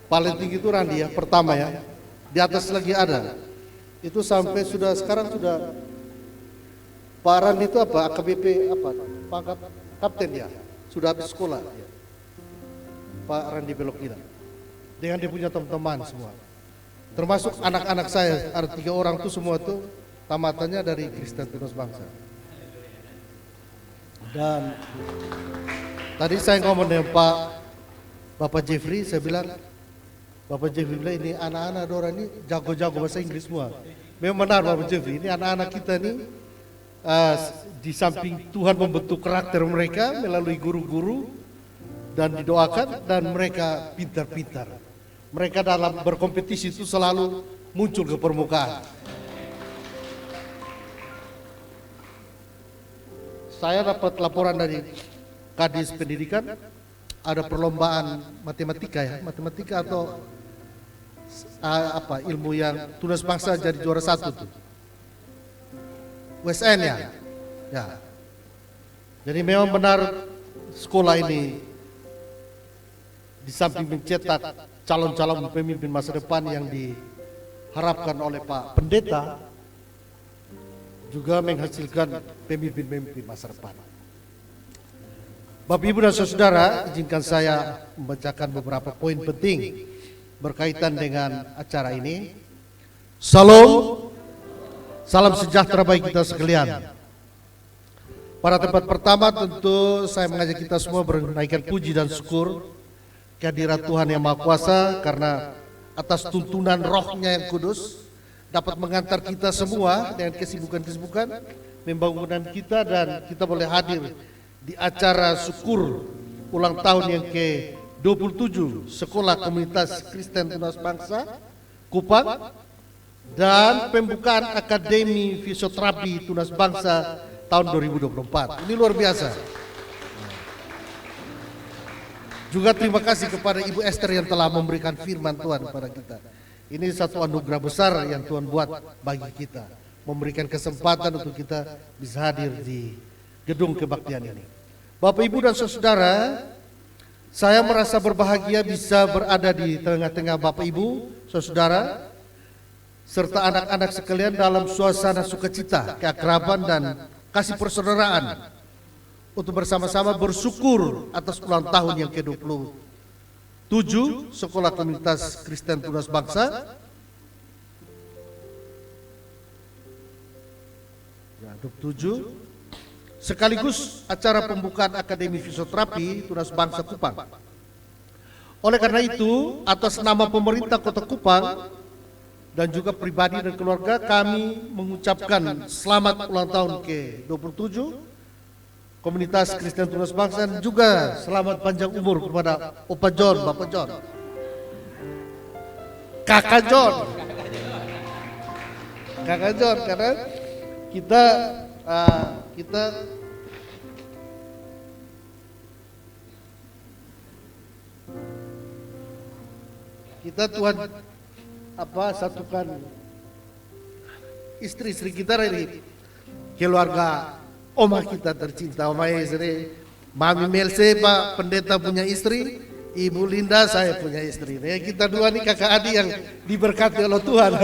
Paling tinggi itu Randi ya, pertama ya. Di atas lagi ada. Itu sampai sudah sekarang sudah Pak Randi itu apa? AKBP apa? Pangkat kapten ya. Sudah habis sekolah ya. Pak Randi Belokina. Dengan dia punya teman-teman semua. Termasuk anak-anak saya, ada 3 orang tuh semua tuh tamatannya dari Kristen Tunas Bangsa. Dan tadi saya ngomong dengan Bapak Jeffrey, saya bilang, Bapak Jeffrey bilang ini anak-anak Dora ini jago-jago bahasa Inggris semua. Memang benar Bapak Jeffrey, ini anak-anak kita ini di samping Tuhan membentuk karakter mereka melalui guru-guru dan didoakan, dan mereka pintar-pintar. Mereka dalam berkompetisi itu selalu muncul ke permukaan. Saya dapat laporan dari Kadis Pendidikan, ada perlombaan matematika ya, matematika atau apa ilmu yang Tunas Bangsa jadi juara 1 tuh. USN ya. Ya. Jadi memang benar sekolah ini di samping mencetak calon-calon pemimpin masa depan yang diharapkan oleh Pak Pendeta, juga menghasilkan pemimpin-pemimpin masa depan. Bapak Ibu dan Saudara, izinkan saya membacakan beberapa poin penting berkaitan dengan acara ini. Salam, salam sejahtera bagi kita sekalian. Pada tempat pertama tentu saya mengajak kita semua menaikkan puji dan syukur kehadirat Tuhan yang Maha Kuasa, karena atas tuntunan Roh-Nya yang kudus dapat mengantar kita semua dengan kesibukan-kesibukan pembangunan kita, dan kita boleh hadir di acara syukur ulang tahun yang ke-27 Sekolah Komunitas Kristen Tunas Bangsa Kupang dan pembukaan Akademi Fisioterapi Tunas Bangsa tahun 2024. Ini luar biasa. Juga terima kasih kepada Ibu Esther yang telah memberikan firman Tuhan kepada kita. Ini satu anugerah besar yang Tuhan buat bagi kita, memberikan kesempatan untuk kita bisa hadir di gedung kebaktian ini. Bapak, Ibu dan Saudara, saya merasa berbahagia bisa berada di tengah-tengah Bapak, Ibu, Saudara, serta anak-anak sekalian dalam suasana sukacita, keakraban dan kasih persaudaraan, untuk bersama-sama bersyukur atas ulang tahun yang ke-27 Sekolah Komunitas Kristen Tunas Bangsa. Ya, 27. Sekaligus acara pembukaan Akademi Fisioterapi Tunas Bangsa Kupang. Oleh karena itu, atas nama pemerintah Kota Kupang dan juga pribadi dan keluarga, kami mengucapkan selamat ulang tahun ke-27 Komunitas Kristen Tunas Bangsa, dan juga selamat panjang umur kepada Opa John, Bapak John, Kakak John, karena kita Tuhan satukan istri-istri kita dari keluarga oma kita tercinta, Oma Estri, Mami Melse, Pak Pendeta punya istri, Ibu Linda saya punya istri. Ya, kita dua nih kakak adik yang diberkati oleh Tuhan.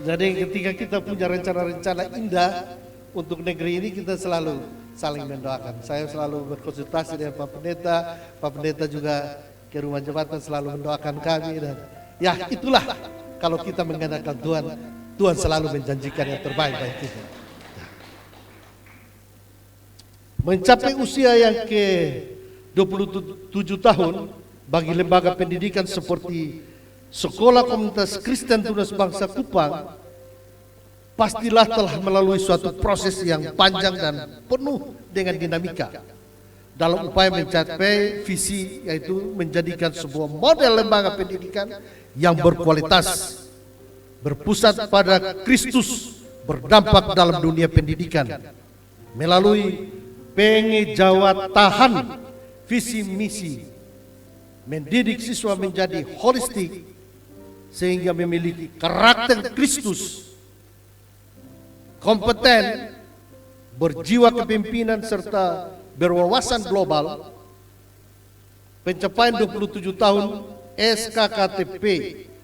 Jadi ketika kita punya rencana-rencana indah untuk negeri ini, kita selalu saling mendoakan. Saya selalu berkonsultasi dengan Pak Pendeta juga ke rumah jabatan selalu mendoakan kami, dan ya itulah kalau kita mengandalkan Tuhan, Tuhan selalu menjanjikan yang terbaik bagi kita. Mencapai usia yang ke-27 tahun bagi lembaga pendidikan seperti Sekolah Komunitas Kristen Tunas Bangsa Kupang pastilah telah melalui suatu proses yang panjang dan penuh dengan dinamika dalam upaya mencapai visi, yaitu menjadikan sebuah model lembaga pendidikan yang berkualitas, berpusat pada Kristus berdampak dalam dunia pendidikan melalui pengejawatahan visi misi mendidik siswa menjadi holistik sehingga memiliki karakter Kristus, kompeten, berjiwa kepemimpinan serta berwawasan global. Pencapaian 27 tahun SKKTP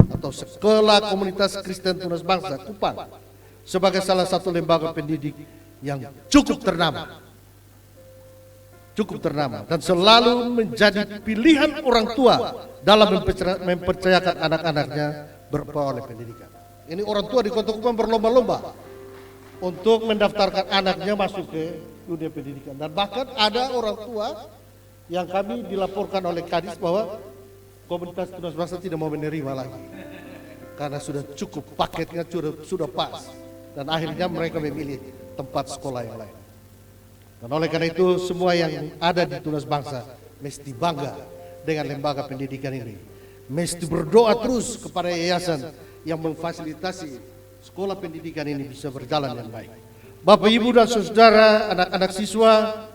atau Sekolah Komunitas Kristen Tunas Bangsa Kupang sebagai salah satu lembaga pendidik yang cukup ternama dan selalu menjadi pilihan orang tua dalam mempercayakan anak-anaknya berperoleh pendidikan. Ini orang tua di Kota Kupang berlomba-lomba untuk mendaftarkan anaknya masuk ke dunia pendidikan, dan bahkan ada orang tua yang kami dilaporkan oleh Kadis bahwa komunitas Tunas Bangsa tidak mau menerima lagi karena sudah cukup, paketnya sudah pas, dan akhirnya mereka memilih tempat sekolah yang lain. Dan oleh karena itu semua yang ada di Tunas Bangsa mesti bangga dengan lembaga pendidikan ini, mesti berdoa terus kepada yayasan yang memfasilitasi sekolah pendidikan ini bisa berjalan dengan baik. Bapak, Ibu, dan saudara, anak-anak siswa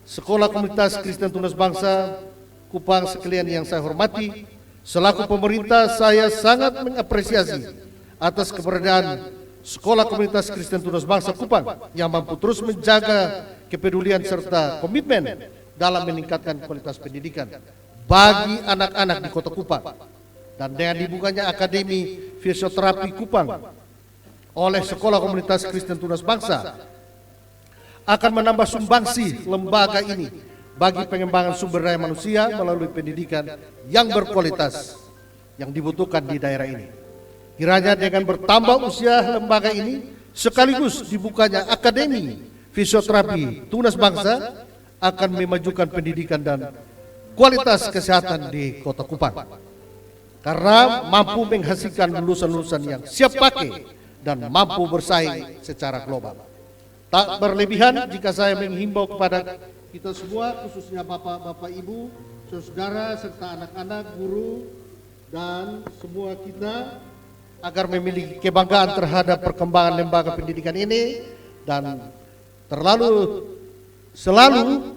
Sekolah Komunitas Kristen Tunas Bangsa Kupang sekalian yang saya hormati, selaku pemerintah saya sangat mengapresiasi atas keberadaan Sekolah Komunitas Kristen Tunas Bangsa Kupang yang mampu terus menjaga kepedulian serta komitmen dalam meningkatkan kualitas pendidikan bagi anak-anak di Kota Kupang. Dan dengan dibukanya Akademi Fisioterapi Kupang oleh Sekolah Komunitas Kristen Tunas Bangsa akan menambah sumbangsi lembaga ini bagi pengembangan sumber daya manusia melalui pendidikan yang berkualitas yang dibutuhkan di daerah ini. Kiranya dengan bertambah usia lembaga ini sekaligus dibukanya Akademi Fisioterapi Tunas Bangsa akan memajukan pendidikan dan kualitas kesehatan di Kota Kupang, karena mampu menghasilkan lulusan-lulusan yang siap pakai dan mampu bersaing secara global. Tak berlebihan jika saya menghimbau kepada kita semua, khususnya bapak-bapak, ibu, saudara, serta anak-anak, guru, dan semua kita, agar memiliki kebanggaan terhadap perkembangan lembaga pendidikan ini dan selalu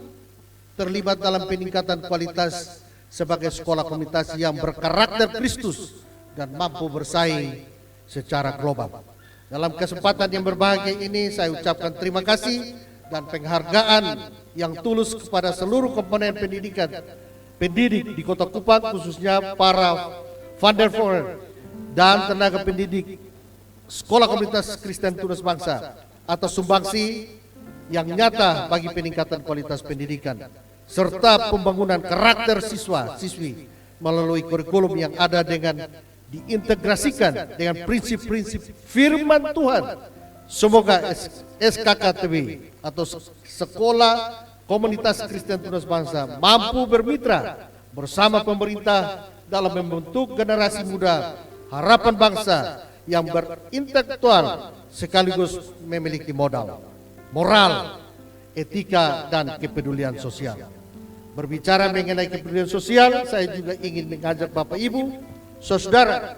terlibat dalam peningkatan kualitas sebagai sekolah komunitas yang berkarakter Kristus dan mampu bersaing secara global. Dalam kesempatan yang berbahagia ini saya ucapkan terima kasih dan penghargaan yang tulus kepada seluruh komponen pendidik di Kota Kupang, khususnya para Vandervoort dan tenaga pendidik Sekolah Komunitas Kristen Tunas Bangsa atas sumbangsi yang nyata bagi peningkatan kualitas pendidikan serta pembangunan karakter siswa-siswi melalui kurikulum yang ada dengan diintegrasikan dengan prinsip-prinsip firman Tuhan. Semoga SKKTB atau Sekolah Komunitas Kristen Tunas Bangsa mampu bermitra bersama pemerintah dalam membentuk generasi muda harapan bangsa yang berintelektual sekaligus memiliki modal, moral, etika, dan kepedulian sosial. Berbicara mengenai kepedulian sosial, saya juga ingin mengajak Bapak Ibu, saudara,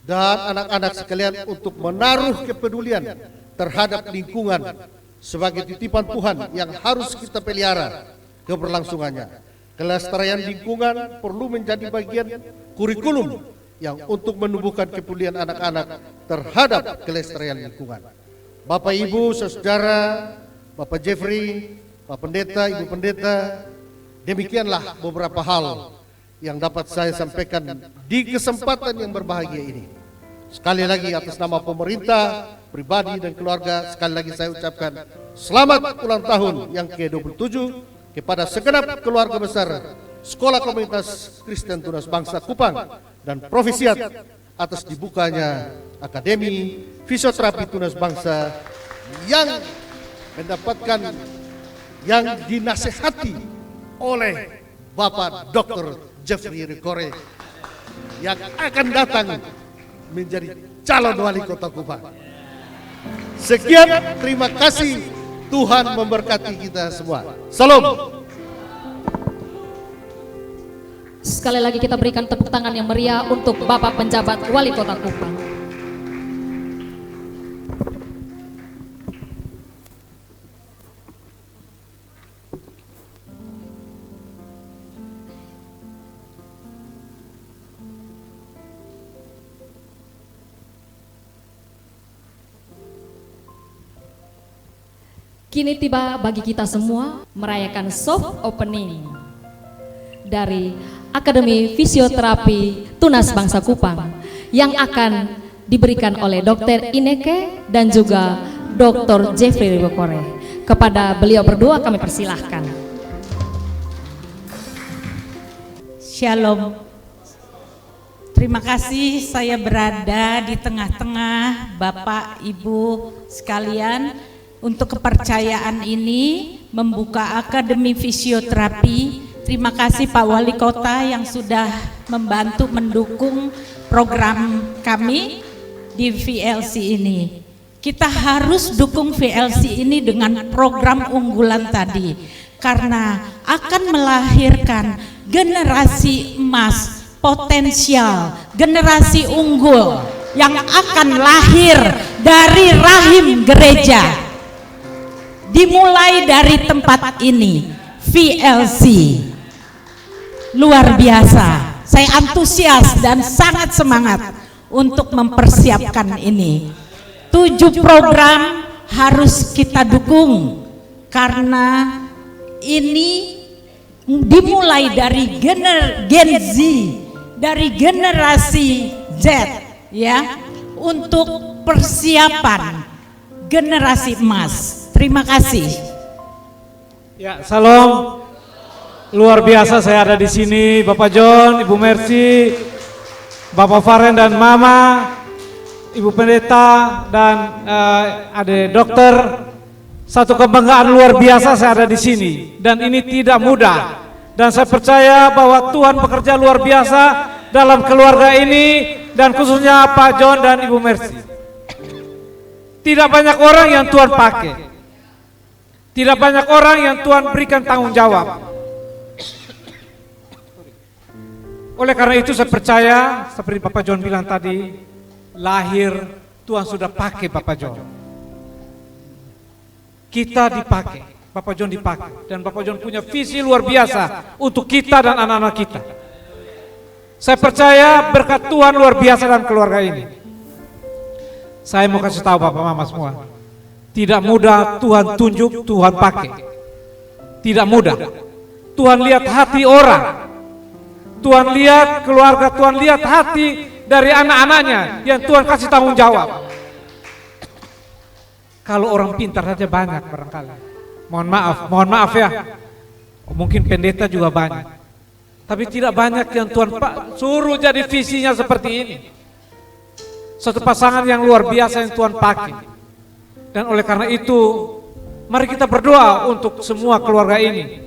dan anak-anak sekalian untuk menaruh kepedulian terhadap lingkungan sebagai titipan Tuhan yang harus kita pelihara keberlangsungannya. Kelestarian lingkungan perlu menjadi bagian kurikulum yang untuk menumbuhkan kepedulian anak-anak terhadap kelestarian lingkungan. Bapak, Ibu, saudara, Bapak Jeffrey, Pak Pendeta, Ibu Pendeta, demikianlah beberapa hal yang dapat saya sampaikan di kesempatan yang berbahagia ini. Sekali lagi atas nama pemerintah, pribadi, dan keluarga, sekali lagi saya ucapkan selamat ulang tahun yang ke-27 kepada segenap keluarga besar Sekolah Komunitas Kristen Tunas Bangsa Kupang dan Provisiat atas dibukanya Akademi Fisioterapi Tunas Bangsa yang mendapatkan, yang dinasehati oleh Bapak Dr. Jeffrey Rikore yang akan datang menjadi calon wali kota Kupang. Sekian, terima kasih. Tuhan memberkati kita semua. Salam. Sekali lagi kita berikan tepuk tangan yang meriah untuk Bapak Penjabat Wali Kota Kupang. Kini tiba bagi kita semua merayakan soft opening dari Akademi Fisioterapi Tunas Bangsa Kupang yang akan diberikan oleh Dr. Ineke dan juga Dr. Jeffrey Ribokore. Kepada beliau berdua kami persilahkan. Shalom. Terima kasih saya berada di tengah-tengah Bapak Ibu sekalian untuk kepercayaan ini membuka Akademi Fisioterapi. Terima kasih Pak Wali Kota yang sudah membantu mendukung program kami di VLC ini. Kita harus dukung VLC ini dengan program unggulan tadi karena akan melahirkan generasi emas potensial, generasi unggul yang akan lahir dari rahim gereja. Dimulai dari tempat ini, VLC. Luar biasa, saya antusias dan sangat semangat untuk mempersiapkan ini. 7 program harus kita dukung karena ini dimulai dari Gen Z, dari generasi Z ya, untuk persiapan generasi emas. Terima kasih. Ya, salam. Luar biasa saya ada di sini, Bapak John, Ibu Mercy, Bapak Faren dan Mama, Ibu Pendeta dan Ade Dokter. Satu kebanggaan luar biasa saya ada di sini dan ini tidak mudah. Dan saya percaya bahwa Tuhan bekerja luar biasa dalam keluarga ini dan khususnya Pak John dan Ibu Mercy. Tidak banyak orang yang Tuhan pakai. Tidak banyak orang yang Tuhan berikan tanggung jawab. Oleh karena itu saya percaya, seperti Bapak John bilang tadi, lahir Tuhan sudah pakai Bapak John. Kita dipakai, Bapak John dipakai. Dan Bapak John punya visi luar biasa untuk kita dan anak-anak kita. Saya percaya berkat Tuhan luar biasa dalam keluarga ini. Saya mau kasih tahu Bapak Mama semua. Tidak mudah Tuhan tunjuk, Tuhan pakai. Tidak mudah. Tuhan lihat hati orang. Tuhan lihat keluarga, Tuhan lihat hati dari anak-anaknya yang Tuhan kasih tanggung jawab. Kalau orang pintar saja banyak barangkali. Mohon maaf ya. Mungkin pendeta juga banyak. Tapi tidak banyak yang Tuhan suruh jadi visinya seperti ini. Satu pasangan yang luar biasa yang Tuhan pakai. Dan oleh karena itu, mari kita berdoa untuk semua keluarga ini.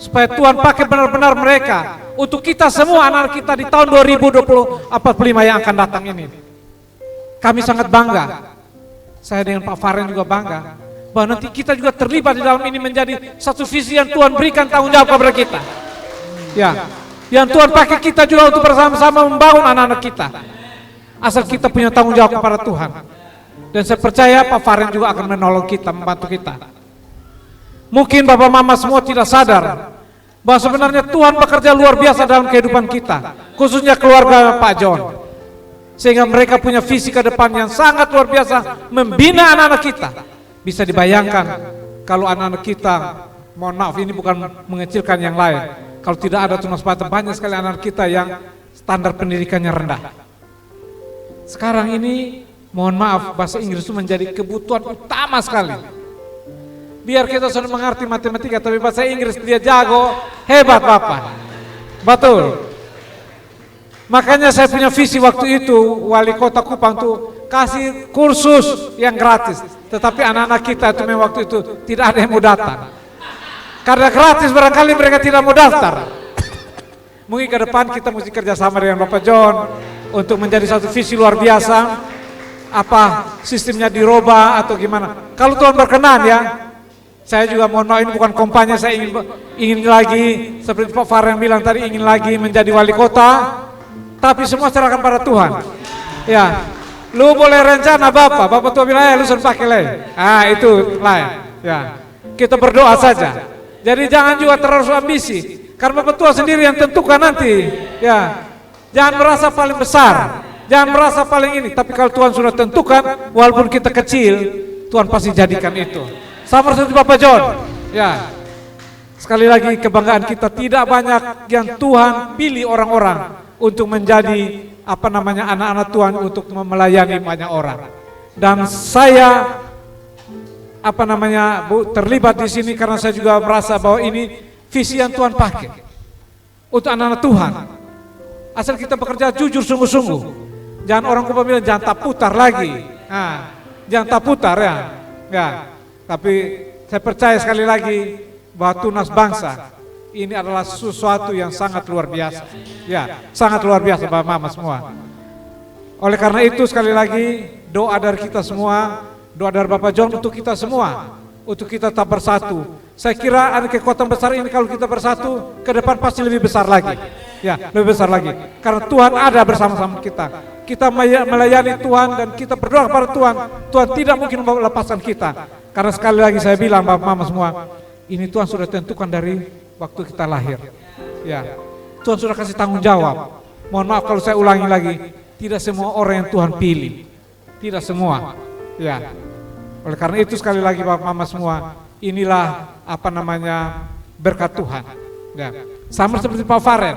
Supaya Tuhan pakai benar-benar mereka. Untuk kita semua anak kita di tahun 2045 yang akan datang ini. Kami sangat bangga. Saya dengan Pak Faren juga bangga. Bahwa nanti kita juga terlibat di dalam ini menjadi satu visi yang Tuhan berikan tanggung jawab kepada kita. Ya, yang Tuhan pakai kita juga untuk bersama-sama membangun anak-anak kita. Asal kita punya tanggung jawab kepada Tuhan. Dan saya percaya Pak Faren juga akan menolong kita, membantu kita. Mungkin Bapak Mama semua tidak sadar bahwa sebenarnya Tuhan bekerja luar biasa dalam kehidupan kita, khususnya keluarga Pak John. Sehingga mereka punya visi ke depan yang sangat luar biasa membina anak-anak kita. Bisa dibayangkan kalau anak-anak kita, mohon maaf ini bukan mengecilkan yang lain, kalau tidak ada tunas bata banyak sekali anak kita yang standar pendidikannya rendah. Sekarang ini mohon maaf, bahasa Inggris itu menjadi kebutuhan utama sekali. Biar kita sudah mengerti matematika, tapi bahasa Inggris dia jago, hebat Bapak. Betul. Makanya saya punya visi waktu itu, Wali Kota Kupang tuh kasih kursus yang gratis. Tetapi anak-anak kita itu memang waktu itu tidak ada yang mau datang. Karena gratis barangkali mereka tidak mau daftar. Mungkin ke depan kita mesti kerjasama dengan Bapak John untuk menjadi satu visi luar biasa. Apa sistemnya dirubah atau gimana? Kalau Tuhan berkenan ya, Saya juga mohon maaf, ini bukan kampanye, saya ingin lagi seperti Pak Farhan bilang tadi, ingin lagi menjadi wali kota, tapi semua serahkan pada Tuhan. Ya, lu boleh rencana Bapak tua bilang lu suruh pakai leh. Itu lah. Ya, kita berdoa saja. Jadi jangan juga terlalu ambisi, karena Bapak tua sendiri yang tentukan nanti. Ya, jangan merasa paling besar, jangan merasa paling ini. Tapi kalau Tuhan sudah tentukan, walaupun kita kecil, Tuhan pasti jadikan itu. Sama seperti Bapak John, ya. Sekali lagi kebanggaan kita, tidak banyak yang Tuhan pilih orang-orang untuk menjadi anak-anak Tuhan untuk melayani banyak orang. Dan saya terlibat di sini karena saya juga merasa bahwa ini visi yang Tuhan pakai untuk anak-anak Tuhan. Asal kita bekerja jujur sungguh-sungguh. Jangan orang kumpul bilang jangan tak putar lagi. Jangan tak putar ya. Ya. Tapi saya percaya sekali lagi bahwa tunas bangsa ini adalah sesuatu yang sangat luar biasa. Ya, sangat luar biasa Bapak Mama semua. Oleh karena itu sekali lagi doa dari kita semua, doa dari Bapak John untuk kita semua, untuk kita tetap bersatu. Saya kira ada kekuatan besar ini kalau kita bersatu, ke depan pasti lebih besar lagi. Ya, lebih besar lagi. Karena Tuhan ada bersama-sama kita. Kita melayani Tuhan dan kita berdoa kepada Tuhan. Tuhan tidak mungkin melepaskan kita. Karena sekali lagi saya bilang Bapak Mama semua, ini Tuhan sudah tentukan dari waktu kita lahir. Ya, Tuhan sudah kasih tanggung jawab. Mohon maaf kalau saya ulangi lagi, tidak semua orang yang Tuhan pilih, tidak semua. Ya, oleh karena itu sekali lagi Bapak Mama semua, inilah berkat Tuhan. Ya, sama seperti Pak Farhan.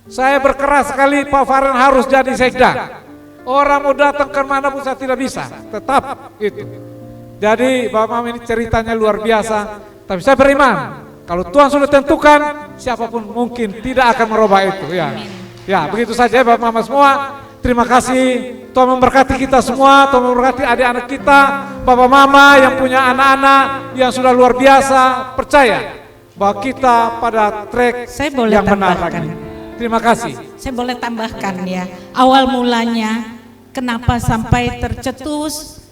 Saya berkeras sekali Pak Farhan harus jadi sekda. Orang mau datang ke mana pun saya tidak bisa, tetap itu. Jadi Bapak Mama ini ceritanya luar biasa, tapi saya beriman kalau Tuhan sudah tentukan, siapapun mungkin tidak akan merubah itu. Ya, ya begitu saja Bapak Mama semua. Terima kasih, Tuhan memberkati kita semua, Tuhan memberkati adik-anak kita, Bapak Mama yang punya anak-anak yang sudah luar biasa, percaya bahwa kita pada track yang benar lagi. Terima kasih. Saya boleh tambahkan ya, awal mulanya kenapa sampai tercetus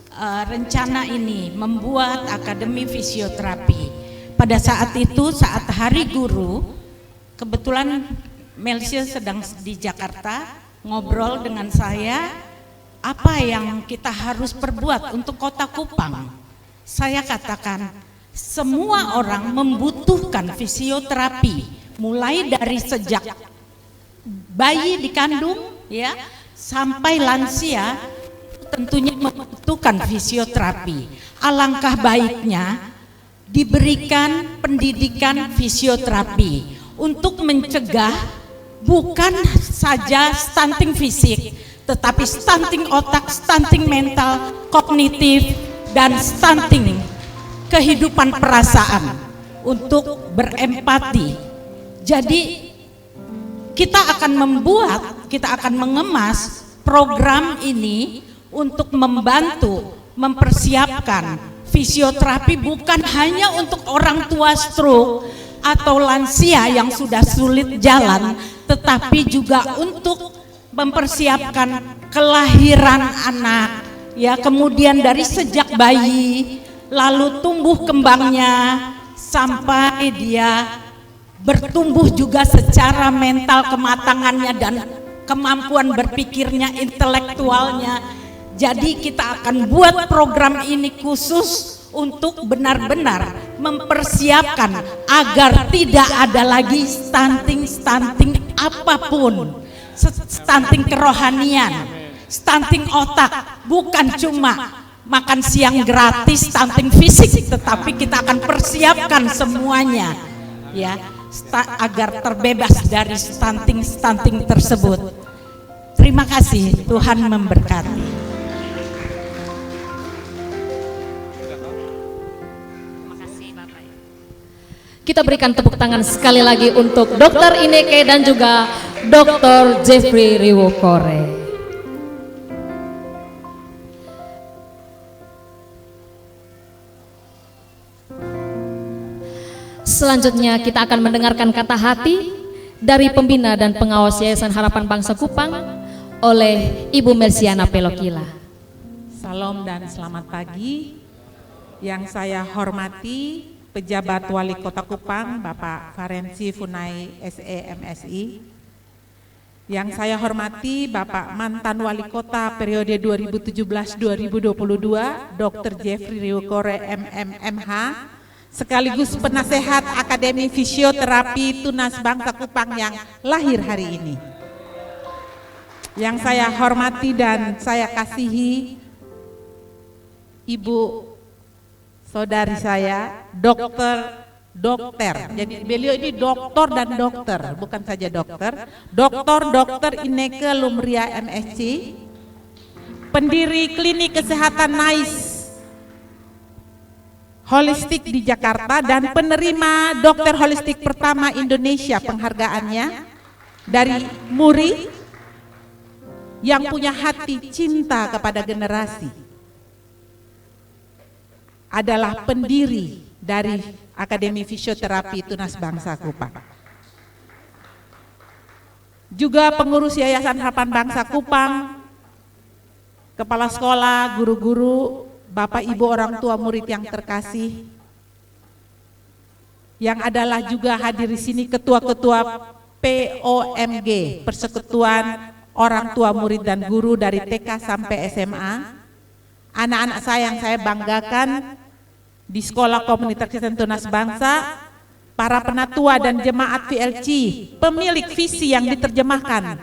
rencana ini membuat Akademi Fisioterapi. Pada saat itu, saat Hari Guru, kebetulan Melsia sedang di Jakarta, ngobrol dengan saya, apa yang kita harus perbuat untuk Kota Kupang. Saya katakan, semua orang membutuhkan fisioterapi, mulai dari sejak bayi dikandung ya sampai lansia tentunya membutuhkan fisioterapi. Alangkah baiknya diberikan pendidikan fisioterapi untuk mencegah bukan saja stunting fisik, tetapi stunting otak, stunting mental, kognitif, dan stunting kehidupan perasaan untuk berempati. Jadi kita akan mengemas program ini untuk membantu mempersiapkan fisioterapi bukan hanya untuk orang tua stroke atau lansia yang sudah sulit jalan, tetapi juga untuk mempersiapkan kelahiran anak, ya, kemudian dari sejak bayi, lalu tumbuh kembangnya sampai dia bertumbuh juga secara mental, kematangannya dan kemampuan berpikirnya, intelektualnya. Jadi kita akan buat program ini khusus untuk benar-benar mempersiapkan agar tidak ada lagi stunting apapun, stunting kerohanian, stunting otak, bukan cuma makan siang gratis, stunting fisik, tetapi kita akan persiapkan semuanya ya agar terbebas dari stunting tersebut. Terima kasih, Tuhan memberkati. Kita berikan tepuk tangan sekali lagi untuk Dr. Ineke dan juga Dr. Jeffrey Riwokore. Selanjutnya kita akan mendengarkan kata hati dari pembina dan pengawas Yayasan Harapan Bangsa Kupang oleh Ibu Mersiana Pelokila. Salam dan selamat pagi. Yang saya hormati pejabat Wali Kota Kupang, Bapak Farensi Funai SE MSI. Yang saya hormati Bapak mantan Wali Kota periode 2017-2022, Dr. Jeffrey Riukore MMMH, sekaligus penasehat Akademi Fisioterapi Tunas Bangsa Kupang yang lahir hari ini. Yang saya hormati dan saya kasihi Ibu saudari saya, dokter. Jadi beliau ini doktor dan dokter, bukan saja dokter. Dokter Inneke Lumria MSc, pendiri klinik kesehatan NICE Holistik di Jakarta dan penerima dokter holistik pertama Indonesia penghargaannya dari MURI, yang punya hati cinta kepada generasi. Adalah pendiri dari Akademi Fisioterapi Tunas Bangsa Kupang. Juga pengurus Yayasan Harapan Bangsa Kupang, kepala sekolah, guru-guru, Bapak Ibu orang tua murid yang terkasih, yang adalah juga hadir di sini ketua-ketua POMG, Persekutuan Orang Tua Murid dan Guru dari TK sampai SMA, anak-anak saya yang saya banggakan di Sekolah Komunitas Kristen Tunas Bangsa, para penatua dan jemaat VLC, pemilik visi yang diterjemahkan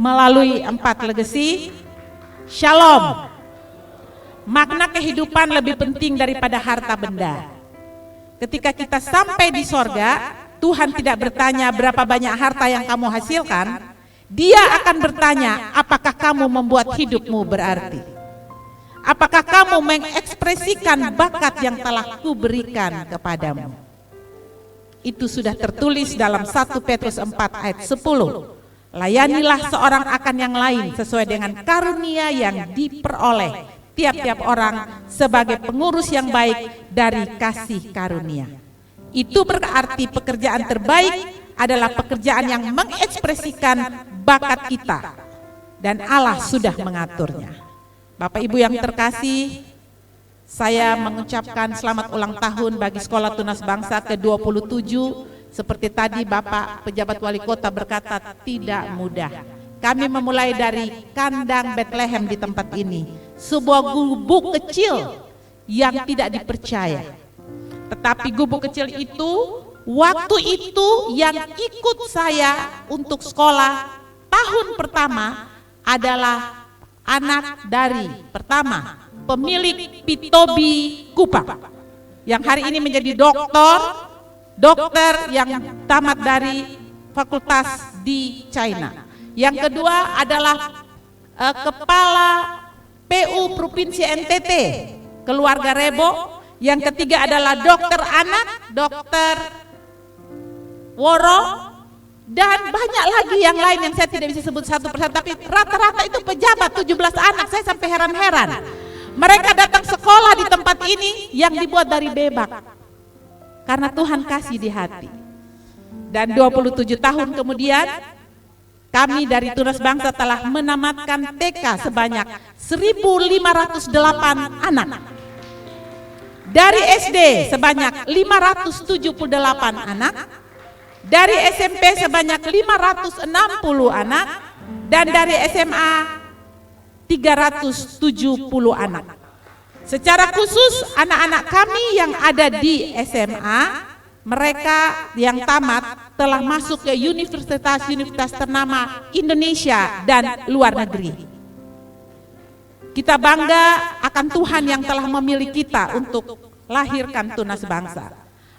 melalui 4 legasi. Shalom. Makna kehidupan lebih penting daripada harta benda. Ketika kita sampai di sorga, Tuhan tidak bertanya berapa banyak harta yang kamu hasilkan, Dia akan bertanya, apakah kamu membuat hidupmu berarti? Apakah kamu mengekspresikan bakat yang telah kuberikan kepadamu? Itu sudah tertulis dalam 1 Petrus 4 ayat 10. Layanilah seorang akan yang lain sesuai dengan karunia yang diperoleh tiap-tiap orang sebagai pengurus yang baik dari kasih karunia. Itu berarti pekerjaan terbaik adalah pekerjaan yang mengekspresikan bakat kita, dan Allah sudah mengaturnya. Bapak Ibu yang terkasih, saya mengucapkan selamat ulang tahun bagi Sekolah Tunas Bangsa ke-27. Seperti tadi Bapak pejabat wali kota berkata, tidak mudah. Kami memulai dari kandang Bethlehem di tempat ini, sebuah gubuk kecil yang tidak dipercaya. Tetapi gubuk kecil itu, waktu itu yang ikut saya untuk sekolah tahun pertama adalah anak dari pertama pemilik Pitobi Kupang, yang hari ini menjadi dokter yang tamat dari fakultas di China. Yang kedua adalah kepala PU Provinsi NTT, keluarga Rebo. Yang ketiga adalah dokter anak, dokter Woro, dan banyak lagi yang lain yang saya tidak bisa sebut satu persatu, tapi rata-rata itu pejabat, 17 anak. Saya sampai heran-heran. Mereka datang sekolah di tempat ini yang dibuat dari bebak, karena Tuhan kasih di hati. Dan 27 tahun kemudian, kami dari Tunas Bangsa telah menamatkan TK sebanyak 1.508 anak. Dari SD sebanyak 578 anak. Dari SMP sebanyak 560 anak, dan dari SMA 370 anak. Secara khusus anak-anak kami yang ada di SMA, mereka yang tamat telah masuk ke universitas-universitas ternama Indonesia dan luar negeri. Kita bangga akan Tuhan yang telah memilih kita untuk lahirkan Tunas Bangsa.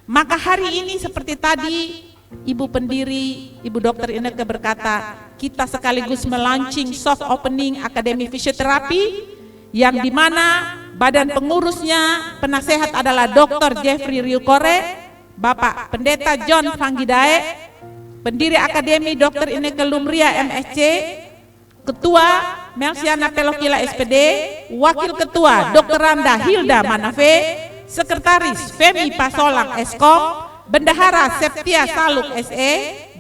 Maka hari ini seperti tadi Ibu pendiri, Ibu Dr. Inneke berkata, kita sekaligus melaunching soft opening Akademi Fisioterapi, yang dimana badan pengurusnya penasehat adalah Dr. Jeffrey Riukore, Bapak Pendeta John Fanggidae, pendiri Akademi Dr. Inneke Lumria MSc, Ketua Melsiana Pelokila SPD, Wakil Ketua Dr. Randa Hilda Manafe, Sekretaris Femi Pasolang Eskom, Bendahara Septia Saluk SE,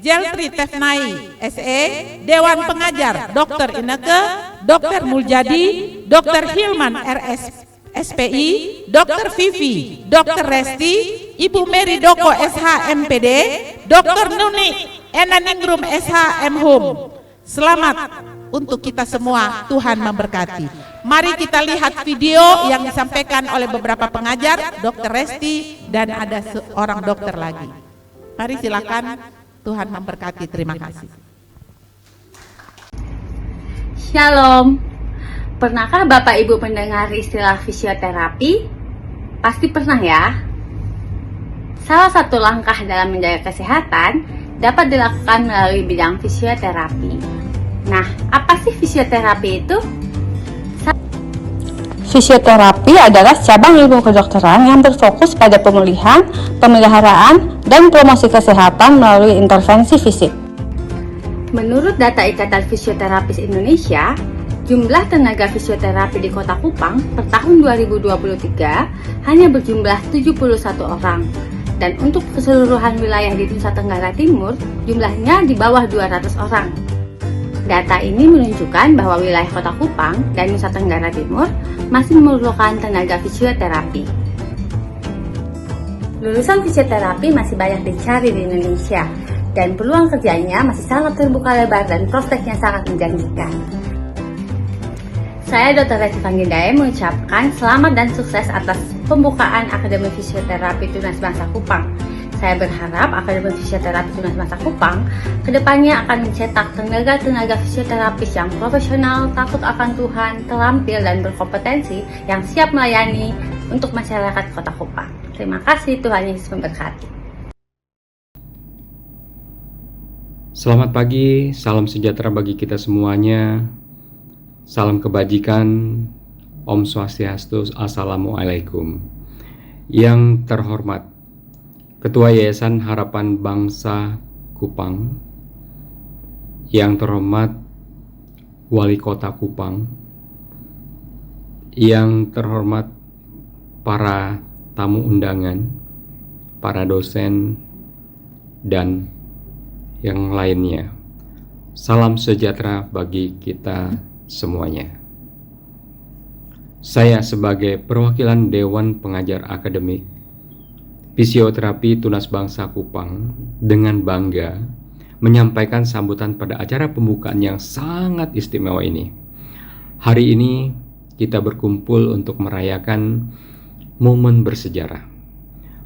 Jeltri Tefnai SE, Dewan Pengajar Dr. Inneke, Dr. Muljadi, Dr. Hilman RS SPI, Dr. Vivi, Dr. Resti, Ibu Mary Doko SH MPD, Dr. Nuni Enaningrum SH M Hum. Selamat untuk kita semua, Tuhan memberkati. Mari kita lihat video yang disampaikan oleh beberapa pengajar, Dr. Resti, dan ada seorang dokter lagi. Mari silakan, Tuhan memberkati. Terima kasih. Shalom. Pernahkah Bapak Ibu mendengar istilah fisioterapi? Pasti pernah ya. Salah satu langkah dalam menjaga kesehatan dapat dilakukan melalui bidang fisioterapi. Nah, apa sih fisioterapi itu? Fisioterapi adalah cabang ilmu kedokteran yang berfokus pada pemulihan, pemeliharaan, dan promosi kesehatan melalui intervensi fisik. Menurut data Ikatan Fisioterapis Indonesia, jumlah tenaga fisioterapi di Kota Kupang per tahun 2023 hanya berjumlah 71 orang. Dan untuk keseluruhan wilayah di Nusa Tenggara Timur, jumlahnya di bawah 200 orang. Data ini menunjukkan bahwa wilayah Kota Kupang dan Nusa Tenggara Timur masih memerlukan tenaga fisioterapi. Lulusan fisioterapi masih banyak dicari di Indonesia, dan peluang kerjanya masih sangat terbuka lebar dan prospeknya sangat menjanjikan. Saya Dr. Resti Panggindaya mengucapkan selamat dan sukses atas pembukaan Akademi Fisioterapi Tunas Bangsa Kupang. Saya berharap Akademi Fisioterapi Tunas Bangsa Kupang kedepannya akan mencetak tenaga-tenaga fisioterapis yang profesional, takut akan Tuhan, terampil dan berkompetensi yang siap melayani untuk masyarakat Kota Kupang. Terima kasih, Tuhan Yesus memberkati. Selamat pagi, salam sejahtera bagi kita semuanya. Salam kebajikan, Om Swastiastu, Assalamualaikum. Yang terhormat Ketua Yayasan Harapan Bangsa Kupang, yang terhormat Wali Kota Kupang, yang terhormat para tamu undangan, para dosen, dan yang lainnya. Salam sejahtera bagi kita semuanya. Saya sebagai perwakilan Dewan Pengajar Akademik Fisioterapi Tunas Bangsa Kupang dengan bangga menyampaikan sambutan pada acara pembukaan yang sangat istimewa ini. Hari ini kita berkumpul untuk merayakan momen bersejarah,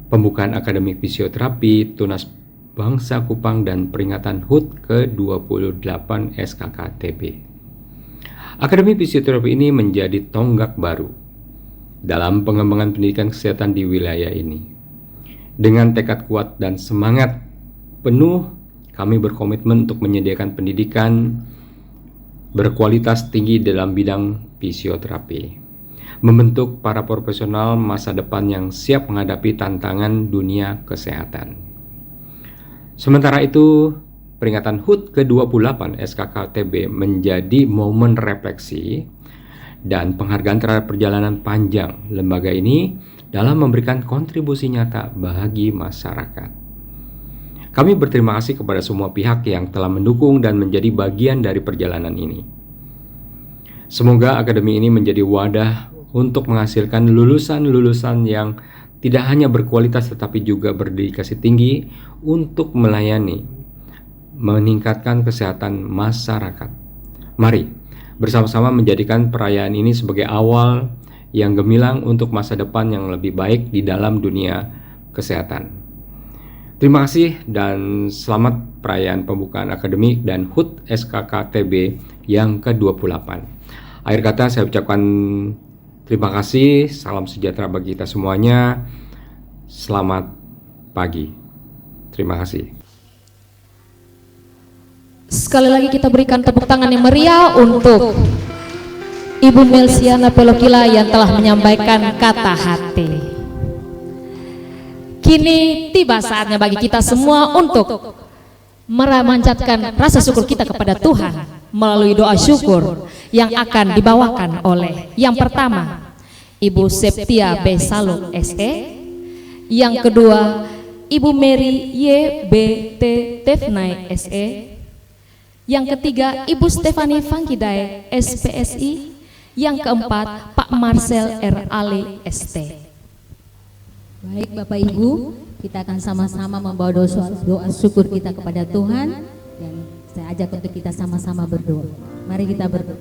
pembukaan Akademik Fisioterapi Tunas Bangsa Kupang dan peringatan HUT ke-28 SKKTB. Akademi Fisioterapi ini menjadi tonggak baru dalam pengembangan pendidikan kesehatan di wilayah ini. Dengan tekad kuat dan semangat penuh, kami berkomitmen untuk menyediakan pendidikan berkualitas tinggi dalam bidang fisioterapi, membentuk para profesional masa depan yang siap menghadapi tantangan dunia kesehatan. Sementara itu, peringatan HUT ke-28 SKKTB menjadi momen refleksi dan penghargaan terhadap perjalanan panjang lembaga ini dalam memberikan kontribusi nyata bagi masyarakat. Kami berterima kasih kepada semua pihak yang telah mendukung dan menjadi bagian dari perjalanan ini. Semoga akademi ini menjadi wadah untuk menghasilkan lulusan-lulusan yang tidak hanya berkualitas tetapi juga berdedikasi tinggi untuk melayani, meningkatkan kesehatan masyarakat. Mari bersama-sama menjadikan perayaan ini sebagai awal yang gemilang untuk masa depan yang lebih baik di dalam dunia kesehatan. Terima kasih dan selamat perayaan pembukaan akademik dan HUT SKKTB yang ke-28. Akhir kata saya ucapkan terima kasih, salam sejahtera bagi kita semuanya. Selamat pagi. Terima kasih. Sekali lagi kita berikan tepuk tangan yang meriah untuk Ibu Melsiana Pelokila yang telah menyampaikan kata hati. Kini tiba saatnya bagi kita semua untuk memanjatkan rasa syukur kita kepada Tuhan melalui doa syukur yang akan dibawakan oleh yang pertama Ibu Septia B. Saluk SE, yang kedua Ibu Mary Y.B.T. Tefnai SE, yang ketiga Ibu Stefani Fangkidae SPSI, yang keempat Pak Pak Marcel R. Ale ST. Baik Bapak Ibu, kita akan sama-sama membawa doa syukur kita kepada Tuhan, dan saya ajak untuk kita sama-sama berdoa. Mari kita berdoa.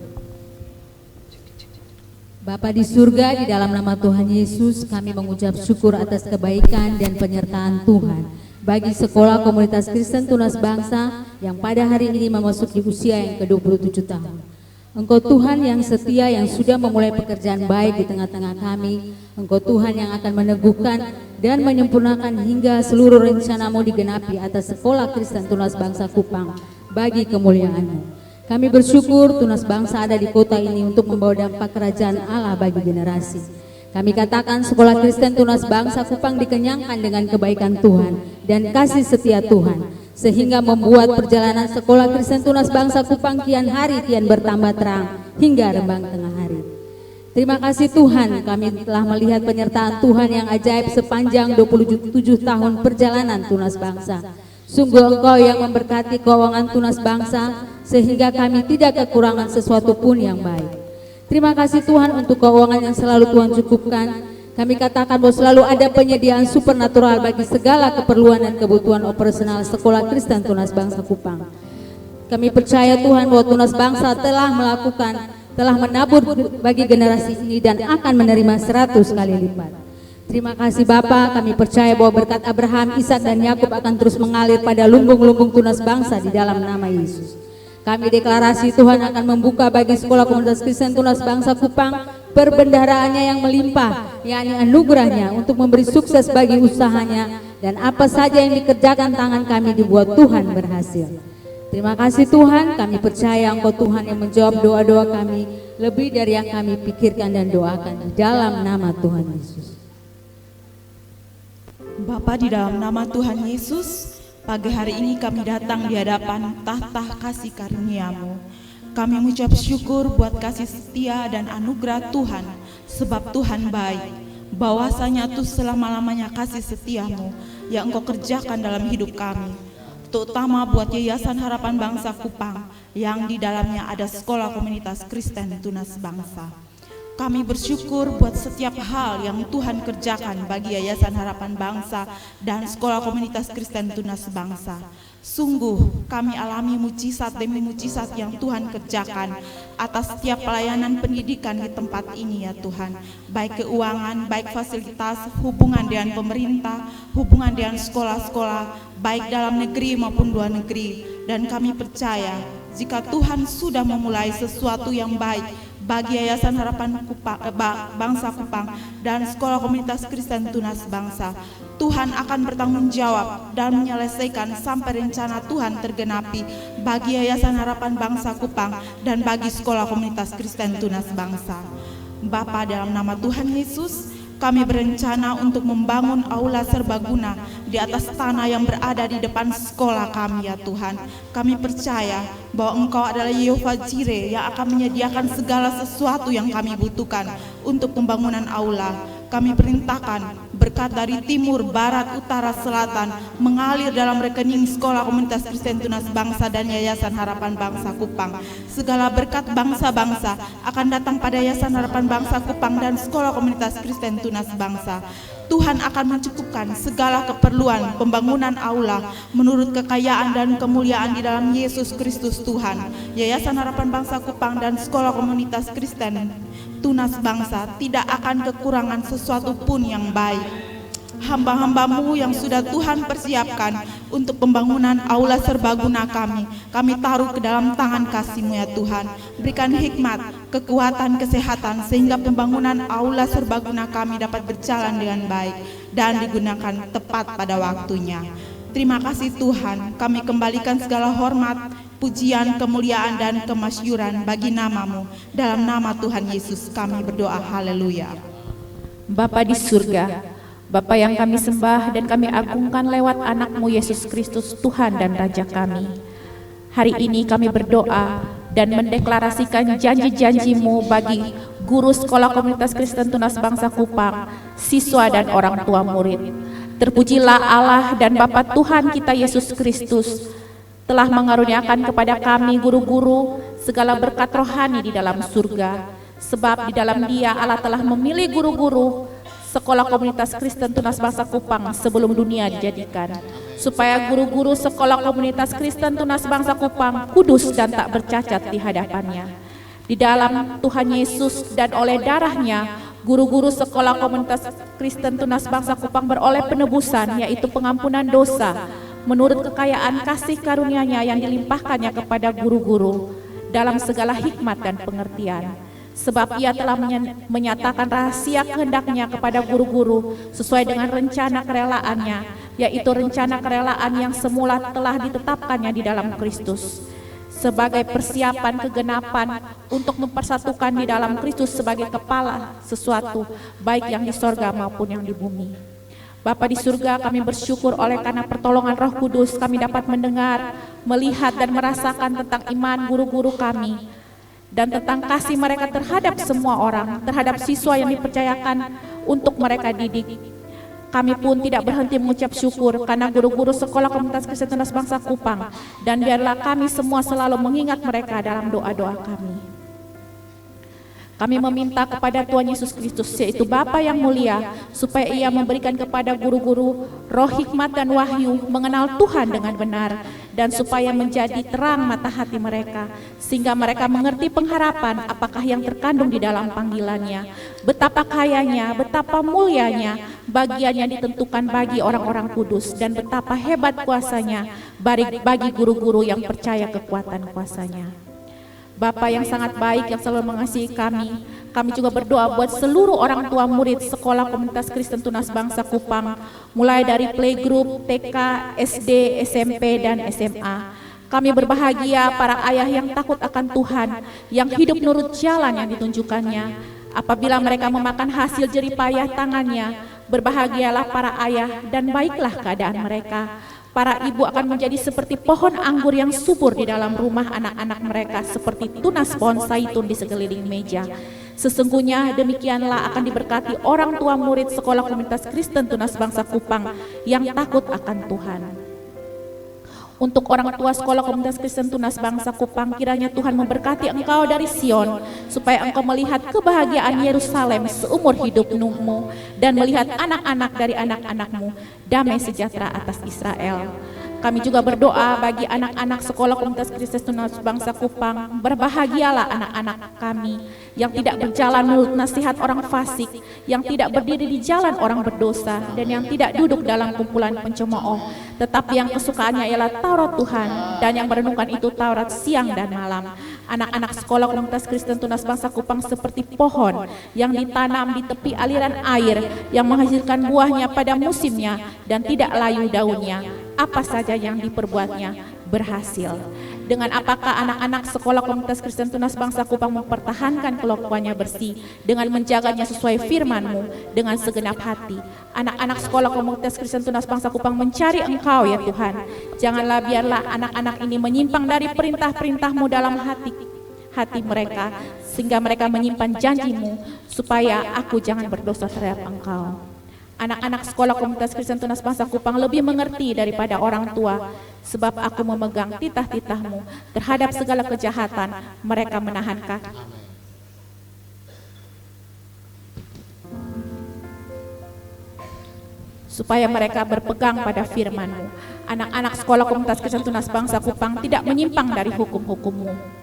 Bapa di surga, di dalam nama Tuhan Yesus, kami mengucap syukur atas kebaikan dan penyertaan Tuhan bagi Sekolah Komunitas Kristen Tunas Bangsa yang pada hari ini memasuki usia yang ke-27 tahun. Engkau Tuhan yang setia, yang sudah memulai pekerjaan baik di tengah-tengah kami. Engkau Tuhan yang akan meneguhkan dan menyempurnakan hingga seluruh rencana-Mu digenapi atas Sekolah Kristen Tunas Bangsa Kupang bagi kemuliaan-Mu. Kami bersyukur Tunas Bangsa ada di kota ini untuk membawa dampak kerajaan Allah bagi generasi. Kami katakan Sekolah Kristen Tunas Bangsa Kupang dikenyangkan dengan kebaikan Tuhan dan kasih setia Tuhan, sehingga membuat perjalanan Sekolah Kristen Tunas Bangsa Kupang kian hari kian bertambah terang hingga rembang tengah hari. Terima kasih Tuhan, kami telah melihat penyertaan Tuhan yang ajaib sepanjang 27 tahun perjalanan Tunas Bangsa. Sungguh Engkau yang memberkati keuangan Tunas Bangsa sehingga kami tidak kekurangan sesuatu pun yang baik. Terima kasih Tuhan untuk keuangan yang selalu Tuhan cukupkan. Kami katakan bahwa selalu ada penyediaan supernatural bagi segala keperluan dan kebutuhan operasional Sekolah Kristen Tunas Bangsa Kupang. Kami percaya Tuhan bahwa Tunas Bangsa telah menabur bagi generasi ini dan akan menerima 100 kali lipat. Terima kasih Bapa, kami percaya bahwa berkat Abraham, Ishak dan Yakub akan terus mengalir pada lumbung-lumbung Tunas Bangsa di dalam nama Yesus. Kami deklarasi Tuhan akan membuka bagi Sekolah Komunitas Kristen Tunas Bangsa Kupang perbendaharaannya yang melimpah, yakni anugerahnya untuk memberi sukses bagi usahanya, dan apa saja yang dikerjakan tangan kami dibuat Tuhan berhasil. Terima kasih Tuhan, kami percaya Engkau Tuhan yang menjawab doa-doa kami lebih dari yang kami pikirkan dan doakan di dalam nama Tuhan Yesus. Bapa, di dalam nama Tuhan Yesus, pagi hari ini kami datang di hadapan tahta kasih karunia-Mu. Kami mengucap syukur buat kasih setia dan anugerah Tuhan, sebab Tuhan baik. Bahwasanya tuh selama-lamanya kasih setia-Mu yang Engkau kerjakan dalam hidup kami, terutama buat Yayasan Harapan Bangsa Kupang yang di dalamnya ada Sekolah Komunitas Kristen Tunas Bangsa. Kami bersyukur buat setiap hal yang Tuhan kerjakan bagi Yayasan Harapan Bangsa dan Sekolah Komunitas Kristen Tunas Bangsa. Sungguh kami alami mujizat demi mujizat yang Tuhan kerjakan atas setiap pelayanan pendidikan di tempat ini ya Tuhan. Baik keuangan, baik fasilitas, hubungan dengan pemerintah, hubungan dengan sekolah-sekolah, baik dalam negeri maupun luar negeri. Dan kami percaya jika Tuhan sudah memulai sesuatu yang baik bagi Yayasan Harapan Bangsa Kupang dan Sekolah Komunitas Kristen Tunas Bangsa, Tuhan akan bertanggung jawab dan menyelesaikan sampai rencana Tuhan tergenapi bagi Yayasan Harapan Bangsa Kupang dan bagi Sekolah Komunitas Kristen Tunas Bangsa. Bapa, dalam nama Tuhan Yesus, kami berencana untuk membangun aula serbaguna di atas tanah yang berada di depan sekolah kami ya Tuhan. Kami percaya bahwa Engkau adalah Yehova Jireh yang akan menyediakan segala sesuatu yang kami butuhkan untuk pembangunan aula. Kami perintahkan berkat dari timur, barat, utara, selatan mengalir dalam rekening Sekolah Komunitas Kristen Tunas Bangsa dan Yayasan Harapan Bangsa Kupang. Segala berkat bangsa-bangsa akan datang pada Yayasan Harapan Bangsa Kupang dan Sekolah Komunitas Kristen Tunas Bangsa. Tuhan akan mencukupkan segala keperluan pembangunan aula menurut kekayaan dan kemuliaan di dalam Yesus Kristus Tuhan. Yayasan Harapan Bangsa Kupang dan Sekolah Komunitas Kristen Tunas Bangsa tidak akan kekurangan sesuatu pun yang baik. Hamba-hamba-Mu yang sudah Tuhan persiapkan untuk pembangunan aula serbaguna kami taruh ke dalam tangan kasih-Mu ya Tuhan. Berikan hikmat, kekuatan, kesehatan sehingga pembangunan aula serbaguna kami dapat berjalan dengan baik dan digunakan tepat pada waktunya. Terima kasih Tuhan, kami kembalikan segala hormat, pujian, kemuliaan, dan kemasyuran bagi nama-Mu. Dalam nama Tuhan Yesus kami berdoa, haleluya. Bapa di surga, Bapa yang kami sembah dan kami agungkan lewat anak-Mu Yesus Kristus, Tuhan dan Raja kami. Hari ini kami berdoa dan mendeklarasikan janji-janji-Mu bagi guru Sekolah Komunitas Kristen Tunas Bangsa Kupang, siswa dan orang tua murid. Terpujilah Allah dan Bapa Tuhan kita Yesus Kristus telah mengaruniakan kepada kami guru-guru segala berkat rohani di dalam surga, sebab di dalam Dia Allah telah memilih guru-guru Sekolah Komunitas Kristen Tunas Bangsa Kupang sebelum dunia dijadikan, supaya guru-guru Sekolah Komunitas Kristen Tunas Bangsa Kupang kudus dan tak bercacat di hadapannya. Di dalam Tuhan Yesus dan oleh darahnya, guru-guru Sekolah Komunitas Kristen Tunas Bangsa Kupang beroleh penebusan, yaitu pengampunan dosa, menurut kekayaan kasih karunia-Nya yang dilimpahkannya kepada guru-guru dalam segala hikmat dan pengertian. Sebab Ia telah menyatakan rahasia kehendak-Nya kepada guru-guru sesuai dengan rencana kerelaannya, yaitu rencana kerelaan yang semula telah ditetapkannya di dalam Kristus, sebagai persiapan kegenapan untuk mempersatukan di dalam Kristus sebagai kepala sesuatu, baik yang di sorga maupun yang di bumi. Bapa di surga, kami bersyukur oleh karena pertolongan Roh Kudus kami dapat mendengar, melihat dan merasakan tentang iman guru-guru kami, dan tentang kasih mereka terhadap semua orang, terhadap siswa yang dipercayakan untuk mereka didik. Kami pun tidak berhenti mengucap syukur karena guru-guru Sekolah Komunitas Kristen Tunas Bangsa Kupang, dan biarlah kami semua selalu mengingat mereka dalam doa-doa kami. Kami meminta kepada Tuhan Yesus Kristus, yaitu Bapa yang mulia, supaya Ia memberikan kepada guru-guru roh hikmat dan wahyu mengenal Tuhan dengan benar, dan supaya menjadi terang mata hati mereka, sehingga mereka mengerti pengharapan apakah yang terkandung di dalam panggilannya, betapa kayanya, betapa mulianya bagian yang ditentukan bagi orang-orang kudus, dan betapa hebat kuasanya bagi guru-guru yang percaya kekuatan kuasanya. Bapa yang sangat baik yang selalu mengasihi kami juga berdoa buat seluruh orang tua murid Sekolah Komunitas Kristen Tunas Bangsa Kupang, mulai dari playgroup, TK, SD, SMP, dan SMA. Kami berbahagia para ayah yang takut akan Tuhan, yang hidup menurut jalan yang ditunjukkannya. Apabila mereka memakan hasil jerih payah tangannya, berbahagialah para ayah dan baiklah keadaan mereka. Para ibu akan menjadi seperti pohon anggur yang subur di dalam rumah anak-anak mereka, seperti tunas pohon zaitun di sekeliling meja. Sesungguhnya demikianlah akan diberkati orang tua murid Sekolah Komunitas Kristen Tunas Bangsa Kupang yang takut akan Tuhan. Untuk orang tua Sekolah Komunitas Kristen Tunas Bangsa Kupang, kiranya Tuhan memberkati engkau dari Sion, supaya engkau melihat kebahagiaan Yerusalem seumur hidupmu, dan melihat anak-anak dari anak-anakmu damai sejahtera atas Israel. Kami juga berdoa bagi anak-anak Sekolah Komunitas Kristen Tunas Bangsa Kupang. Berbahagialah anak-anak kami yang tidak berjalan menurut nasihat orang fasik, yang tidak berdiri di jalan orang berdosa, dan yang tidak duduk dalam kumpulan pencemooh, tetapi yang kesukaannya ialah Taurat Tuhan, dan yang merenungkan itu Taurat siang dan malam. Anak-anak Sekolah Komunitas Kristen Tunas Bangsa Kupang seperti pohon yang ditanam di tepi aliran air, yang menghasilkan buahnya pada musimnya dan tidak layu daunnya. Apa saja yang diperbuatnya berhasil. Dengan apakah anak-anak Sekolah Komunitas Kristen Tunas Bangsa Kupang mempertahankan kelakuannya bersih dengan menjaganya sesuai firman-Mu dengan segenap hati. Anak-anak Sekolah Komunitas Kristen Tunas Bangsa Kupang mencari Engkau ya Tuhan. Janganlah biarlah anak-anak ini menyimpang dari perintah-perintah-Mu dalam hati mereka, sehingga mereka menyimpan janji-Mu supaya aku jangan berdosa terhadap Engkau. Anak-anak Sekolah Komunitas Kristen Tunas Bangsa Kupang lebih mengerti daripada orang tua, sebab aku memegang titah-titah-Mu terhadap segala kejahatan. Mereka menahan kaki. Supaya mereka berpegang pada firman-Mu. Anak-anak Sekolah Komunitas Kristen Tunas Bangsa Kupang tidak menyimpang dari hukum-hukum-Mu.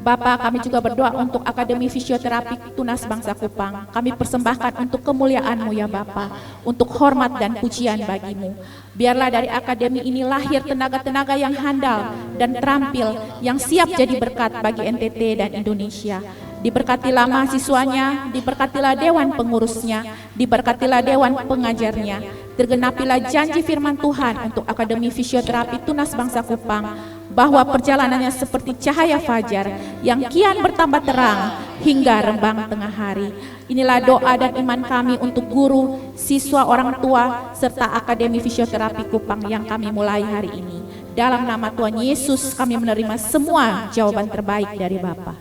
Bapa, kami juga berdoa untuk Akademi Fisioterapi Tunas Bangsa Kupang. Kami persembahkan untuk kemuliaan-Mu ya Bapa, untuk hormat dan pujian bagi-Mu. Biarlah dari akademi ini lahir tenaga-tenaga yang handal dan terampil, yang siap jadi berkat bagi NTT dan Indonesia. Diberkatilah mahasiswanya, diberkatilah dewan pengurusnya, diberkatilah dewan pengajarnya. Tergenapilah janji firman Tuhan untuk Akademi Fisioterapi Tunas Bangsa Kupang, bahwa perjalanannya seperti cahaya fajar yang kian bertambah terang hingga rembang tengah hari. Inilah doa dan iman kami untuk guru, siswa, orang tua, serta Akademi Fisioterapi Kupang yang kami mulai hari ini. Dalam nama Tuhan Yesus kami menerima semua jawaban terbaik dari Bapa.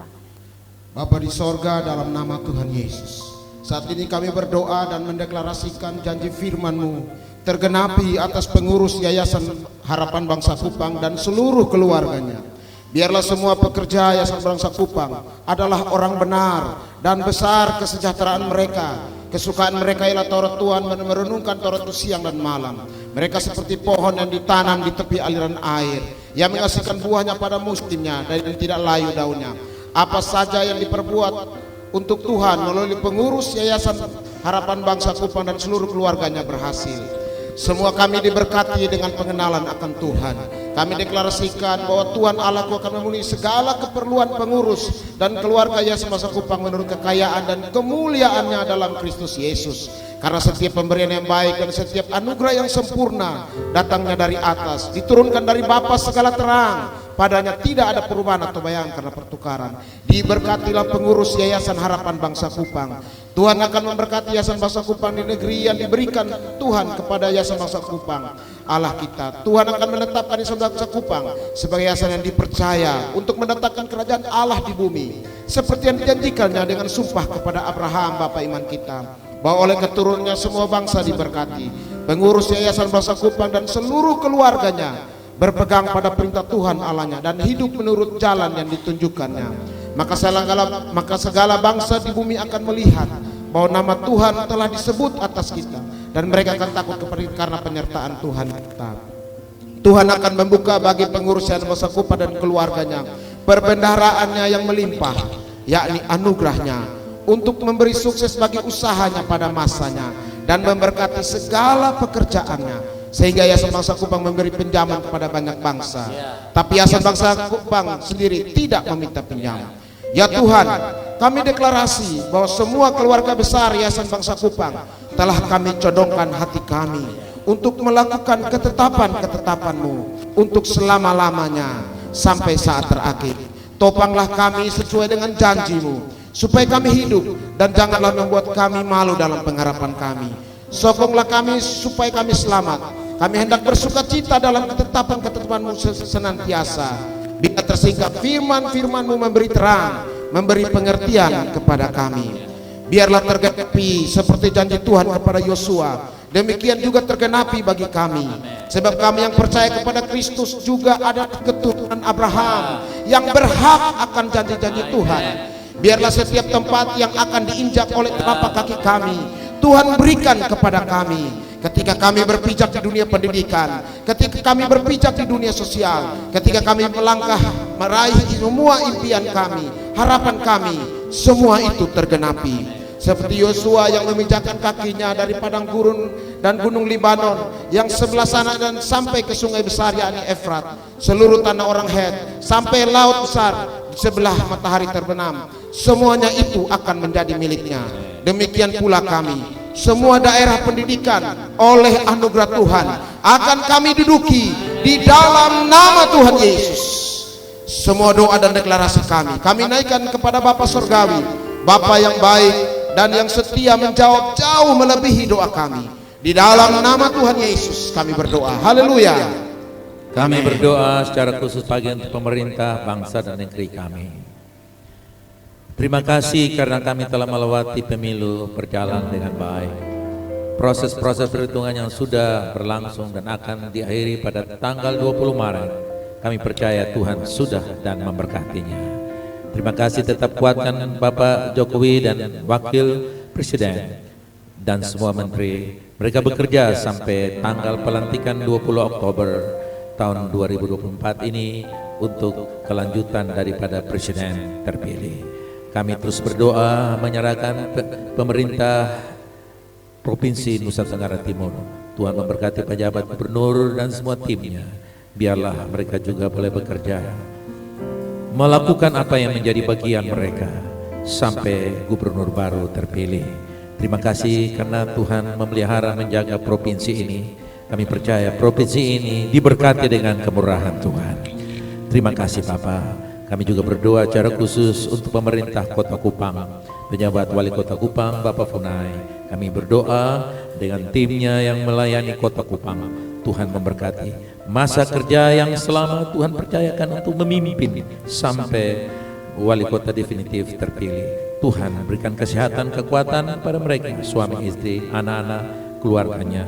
Bapa di sorga, dalam nama Tuhan Yesus, saat ini kami berdoa dan mendeklarasikan janji firman-Mu tergenapi atas pengurus Yayasan Harapan Bangsa Kupang dan seluruh keluarganya. Biarlah semua pekerja Yayasan Bangsa Kupang adalah orang benar dan besar kesejahteraan mereka. Kesukaan mereka ialah Taurat Tuhan, merenungkan Taurat itu siang dan malam. Mereka seperti pohon yang ditanam di tepi aliran air, yang menghasilkan buahnya pada musimnya dan tidak layu daunnya. Apa saja yang diperbuat untuk Tuhan melalui pengurus Yayasan Harapan Bangsa Kupang dan seluruh keluarganya berhasil. Semua kami diberkati dengan pengenalan akan Tuhan. Kami deklarasikan bahwa Tuhan Allahku akan memenuhi segala keperluan pengurus dan keluarga Yayasan Bangsa Kupang menurut kekayaan dan kemuliaannya dalam Kristus Yesus. Karena setiap pemberian yang baik dan setiap anugerah yang sempurna datangnya dari atas, diturunkan dari Bapa segala terang. Padanya tidak ada perubahan atau bayangan karena pertukaran. Diberkatilah pengurus Yayasan Harapan Bangsa Kupang. Tuhan akan memberkati Yayasan Bangsa Kupang di negeri yang diberikan Tuhan kepada Yayasan Bangsa Kupang Allah kita. Tuhan akan menetapkan Yayasan Bangsa Kupang sebagai yayasan yang dipercaya untuk mendatangkan kerajaan Allah di bumi, seperti yang dijanjikannya dengan sumpah kepada Abraham Bapa iman kita, bahwa oleh keturunannya semua bangsa diberkati. Pengurus Yayasan Bangsa Kupang dan seluruh keluarganya berpegang pada perintah Tuhan Allahnya dan hidup menurut jalan yang ditunjukkannya. Maka segala bangsa di bumi akan melihat bahwa nama Tuhan telah disebut atas kita, dan mereka akan takut kepada kita karena penyertaan Tuhan kita. Tuhan akan membuka bagi pengurus Yayasan Bangsa Kupang dan keluarganya perbendaharaannya yang melimpah, yakni anugerahnya, untuk memberi sukses bagi usahanya pada masanya dan memberkati segala pekerjaannya, sehingga Yayasan Bangsa Kupang memberi pinjaman kepada banyak bangsa. Tapi Yayasan Bangsa Kupang sendiri tidak meminta pinjaman. Ya Tuhan, kami deklarasi bahwa semua keluarga besar Yayasan Bangsa Kupang telah kami condongkan hati kami untuk melakukan ketetapan-ketetapan-Mu untuk selama-lamanya sampai saat terakhir. Topanglah kami sesuai dengan janji-Mu, supaya kami hidup, dan janganlah membuat kami malu dalam pengharapan kami. Sokonglah kami supaya kami selamat. Kami hendak bersuka cita dalam ketetapan-ketetapan-Mu senantiasa. Bila tersingkap firman-firman-Mu memberi terang, memberi pengertian kepada kami. Biarlah tergenapi seperti janji Tuhan kepada Yosua, demikian juga tergenapi bagi kami. Sebab kami yang percaya kepada Kristus juga ada keturunan Abraham yang berhak akan janji-janji Tuhan. Biarlah setiap tempat yang akan diinjak oleh telapak kaki kami, Tuhan berikan kepada kami. Ketika kami berpijak di dunia pendidikan, ketika kami berpijak di dunia sosial, ketika kami melangkah meraih semua impian kami, harapan kami, semua itu tergenapi. Seperti Yosua yang memijakkan kakinya dari padang gurun dan gunung Libanon yang sebelah sana dan sampai ke sungai besar yakni Efrat, seluruh tanah orang Het, sampai laut besar di sebelah matahari terbenam, semuanya itu akan menjadi miliknya. Demikian pula kami. Semua daerah pendidikan oleh anugerah Tuhan akan kami duduki di dalam nama Tuhan Yesus. Semua doa dan deklarasi kami naikkan kepada Bapa Surgawi, Bapa yang baik dan yang setia, menjawab jauh melebihi doa kami. Di dalam nama Tuhan Yesus kami berdoa. Haleluya. Kami berdoa secara khusus bagi untuk pemerintah, bangsa dan negeri kami. Terima kasih karena kami telah melewati pemilu berjalan dengan baik. Proses-proses perhitungan yang sudah berlangsung dan akan diakhiri pada tanggal 20 Maret. Kami percaya Tuhan sudah dan memberkatinya. Terima kasih, tetap kuatkan Bapak Jokowi dan Wakil Presiden dan semua menteri. Mereka bekerja sampai tanggal pelantikan 20 Oktober tahun 2024 ini untuk kelanjutan daripada Presiden terpilih. Kami terus berdoa menyerahkan pemerintah Provinsi Nusa Tenggara Timur. Tuhan memberkati pejabat gubernur dan semua timnya. Biarlah mereka juga boleh bekerja, melakukan apa yang menjadi bagian mereka sampai gubernur baru terpilih. Terima kasih karena Tuhan memelihara menjaga provinsi ini. Kami percaya provinsi ini diberkati dengan kemurahan Tuhan. Terima kasih Bapak. Kami juga berdoa secara khusus untuk pemerintah Kota Kupang, pejabat wali Kota Kupang, Bapak Funai. Kami berdoa dengan timnya yang melayani Kota Kupang. Tuhan memberkati masa kerja yang selama Tuhan percayakan untuk memimpin sampai wali kota definitif terpilih. Tuhan berikan kesehatan, kekuatan pada mereka, suami istri, anak-anak, keluarganya.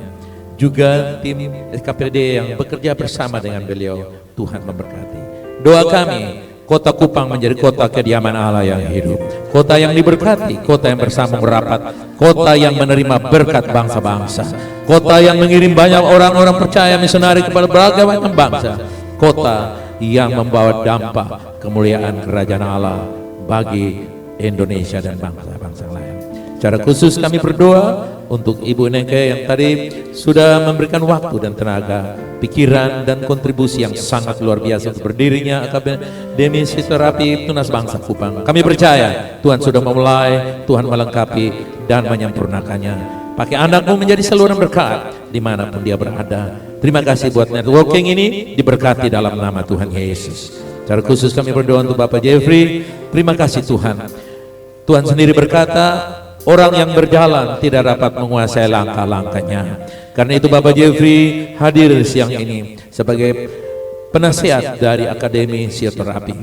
Juga tim SKPD yang bekerja bersama dengan beliau, Tuhan memberkati. Doa kami, kota Kupang menjadi kota kediaman Allah yang hidup, kota yang diberkati, kota yang bersambung rapat, kota yang menerima berkat bangsa-bangsa, kota yang mengirim banyak orang-orang percaya misionari kepada berbagai macam bangsa, kota yang membawa dampak kemuliaan kerajaan Allah bagi Indonesia dan bangsa-bangsa lain. Secara khusus kami berdoa untuk Ibu Nengke yang tadi sudah memberikan waktu dan tenaga, pikiran dan kontribusi yang sangat luar biasa untuk berdirinya Akademi Fisioterapi Tunas Bangsa Kupang. Kami percaya Tuhan sudah memulai, Tuhan melengkapi dan menyempurnakannya. Pakai anakmu menjadi saluran berkat dimanapun dia berada. Terima kasih buat networking ini, diberkati dalam nama Tuhan Yesus. Secara khusus kami berdoa untuk Bapak Jeffrey. Terima kasih Tuhan. Tuhan sendiri berkata, orang yang berjalan tidak dapat menguasai langkah-langkahnya. Karena itu Bapak Jeffrey hadir siang ini sebagai penasihat dari Akademi Fisioterapi.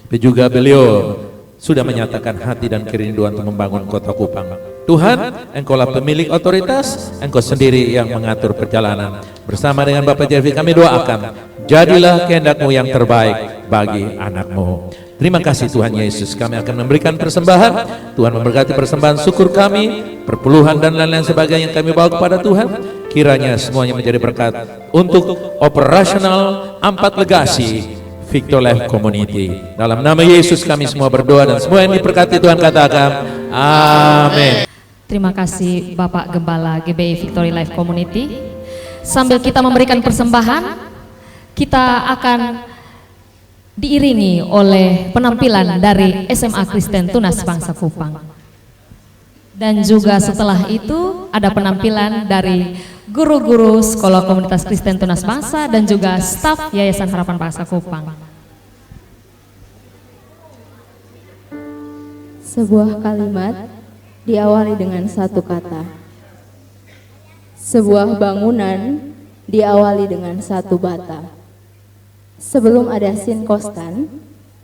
Tapi juga beliau sudah menyatakan hati dan kerinduan untuk membangun kota Kupang. Tuhan, Engkaulah pemilik otoritas, Engkau sendiri yang mengatur perjalanan. Bersama dengan Bapak Jeffrey kami doakan, jadilah kehendak-Mu yang terbaik bagi anak-Mu. Terima kasih Tuhan Yesus. Kami akan memberikan persembahan. Tuhan memberkati persembahan syukur kami, perpuluhan dan lain-lain sebagainya yang kami bawa kepada Tuhan. Kiranya semuanya menjadi berkat untuk operasional 4 legasi Victor Life Community. Dalam nama Yesus kami semua berdoa dan semua yang diberkati Tuhan katakan amin. Terima kasih Bapak Gembala GBI Victory Life Community. Sambil kita memberikan persembahan, kita akan diiringi oleh penampilan dari SMA Kristen Tunas Bangsa Kupang. Dan juga setelah itu ada penampilan dari guru-guru Sekolah Komunitas Kristen Tunas Bangsa dan juga staf Yayasan Harapan Bangsa Kupang. Sebuah kalimat diawali dengan satu kata. Sebuah bangunan diawali dengan satu bata. Sebelum ada sin kostan,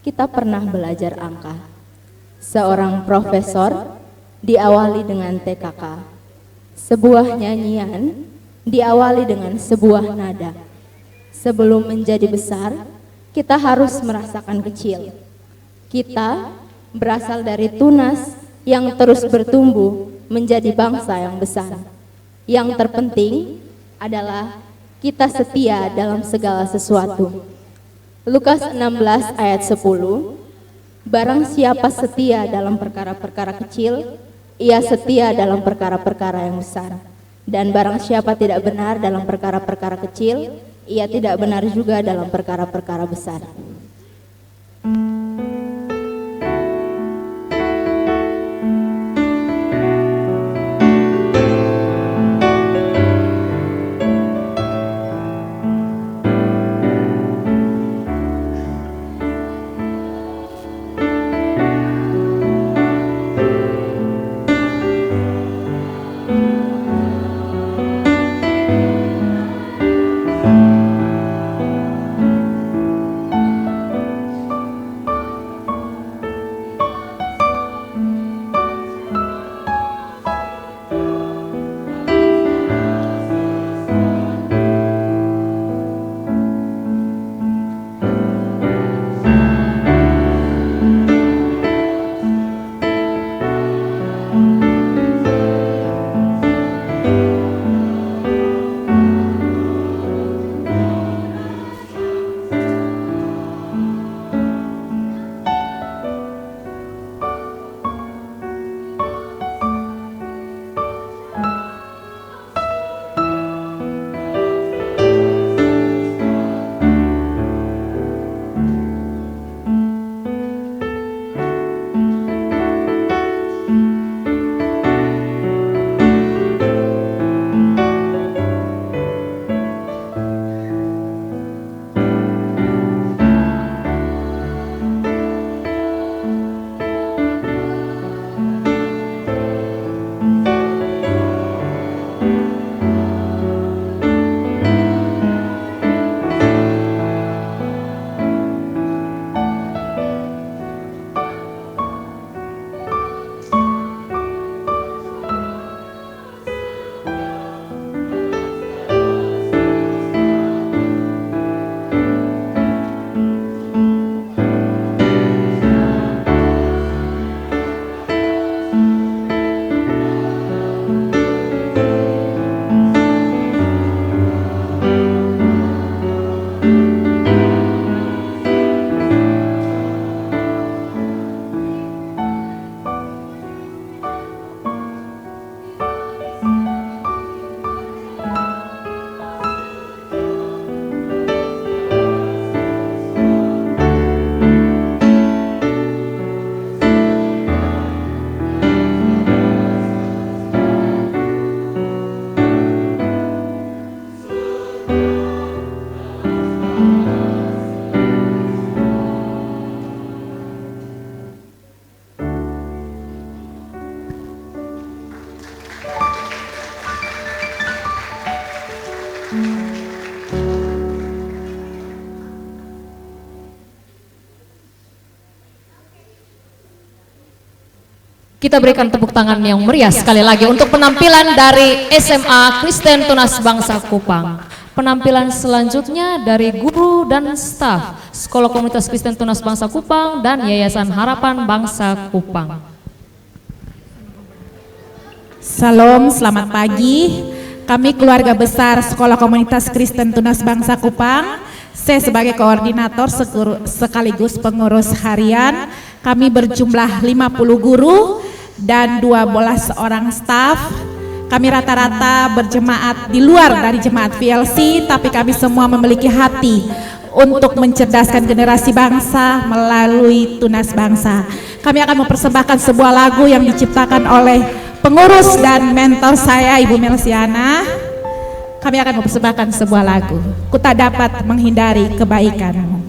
kita pernah belajar angka. Seorang profesor diawali dengan TKK. Sebuah nyanyian diawali dengan sebuah nada. Sebelum menjadi besar, kita harus merasakan kecil. Kita berasal dari tunas yang terus bertumbuh menjadi bangsa yang besar. Yang terpenting adalah kita setia dalam segala sesuatu. Lukas 16 ayat 10, barang siapa setia dalam perkara-perkara kecil, ia setia dalam perkara-perkara yang besar. Dan barang siapa tidak benar dalam perkara-perkara kecil, ia tidak benar juga dalam perkara-perkara besar. Kita berikan tepuk tangan yang meriah sekali lagi untuk penampilan dari SMA Kristen Tunas Bangsa Kupang. Penampilan selanjutnya dari guru dan staf Sekolah Komunitas Kristen Tunas Bangsa Kupang dan Yayasan Harapan Bangsa Kupang. Salam, selamat pagi. Kami keluarga besar Sekolah Komunitas Kristen Tunas Bangsa Kupang. Saya sebagai koordinator sekaligus pengurus harian. Kami berjumlah 50 guru dan 12 orang staf. Kami rata-rata berjemaat di luar dari jemaat VLC, tapi kami semua memiliki hati untuk mencerdaskan generasi bangsa melalui Tunas Bangsa. Kami akan mempersembahkan sebuah lagu yang diciptakan oleh pengurus dan mentor saya, Ibu Melsiana. Kami akan mempersembahkan sebuah lagu, Ku Tak Dapat Menghindari Kebaikanmu.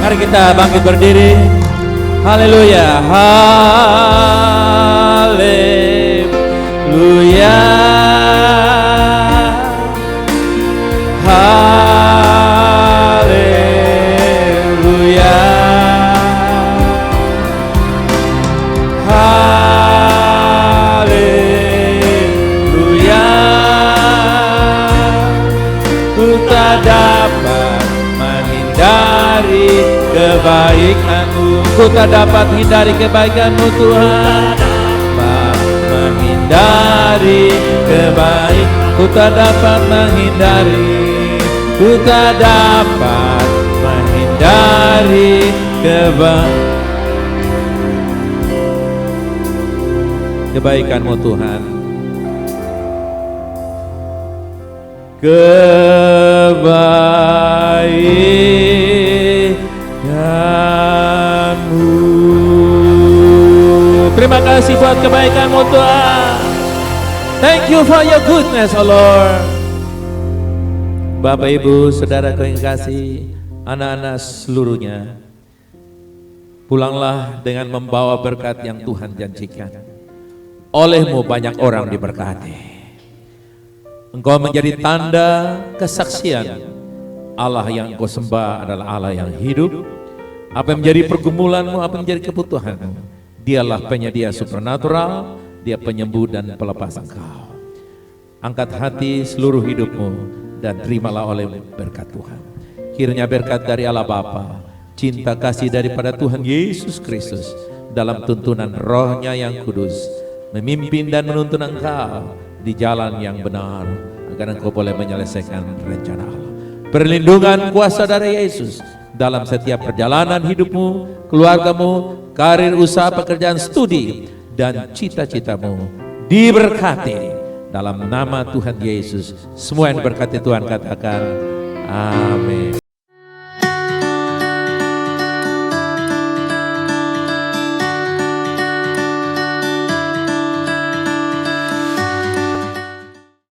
Mari kita bangkit berdiri. Haleluya, haleluya, haleluya, haleluya. Ku tak dapat menghindari kebaikan-Mu, ku tak dapat hindari kebaikan-Mu Tuhan. Menghindari kebaikan, ku tak dapat menghindari, ku tak dapat menghindari kebaikan-Mu Tuhan. Kebaikan-Mu. Terima kasih buat kebaikan-Mu Tuhan. Thank you for your goodness, oh Lord. Bapak Ibu, saudaraku yang kasih, anak-anak seluruhnya, pulanglah dengan membawa berkat yang Tuhan janjikan. Olehmu banyak orang diberkati. Engkau menjadi tanda kesaksian Allah yang engkau sembah adalah Allah yang hidup. Apa yang menjadi pergumulanmu, apa yang menjadi kebutuhanmu, Dialah penyedia supernatural, Dia penyembuh dan pelepas engkau. Angkat hati seluruh hidupmu dan terimalah oleh berkat Tuhan. Kiranya berkat dari Allah Bapa, cinta kasih daripada Tuhan Yesus Kristus, dalam tuntunan Roh-Nya yang kudus, memimpin dan menuntun engkau di jalan yang benar, agar engkau boleh menyelesaikan rencana Allah. Perlindungan kuasa dari Yesus dalam setiap perjalanan hidupmu, keluargamu, karir, usaha, pekerjaan, studi, dan cita-citamu diberkati dalam nama Tuhan Yesus. Semua yang diberkati Tuhan katakan amin.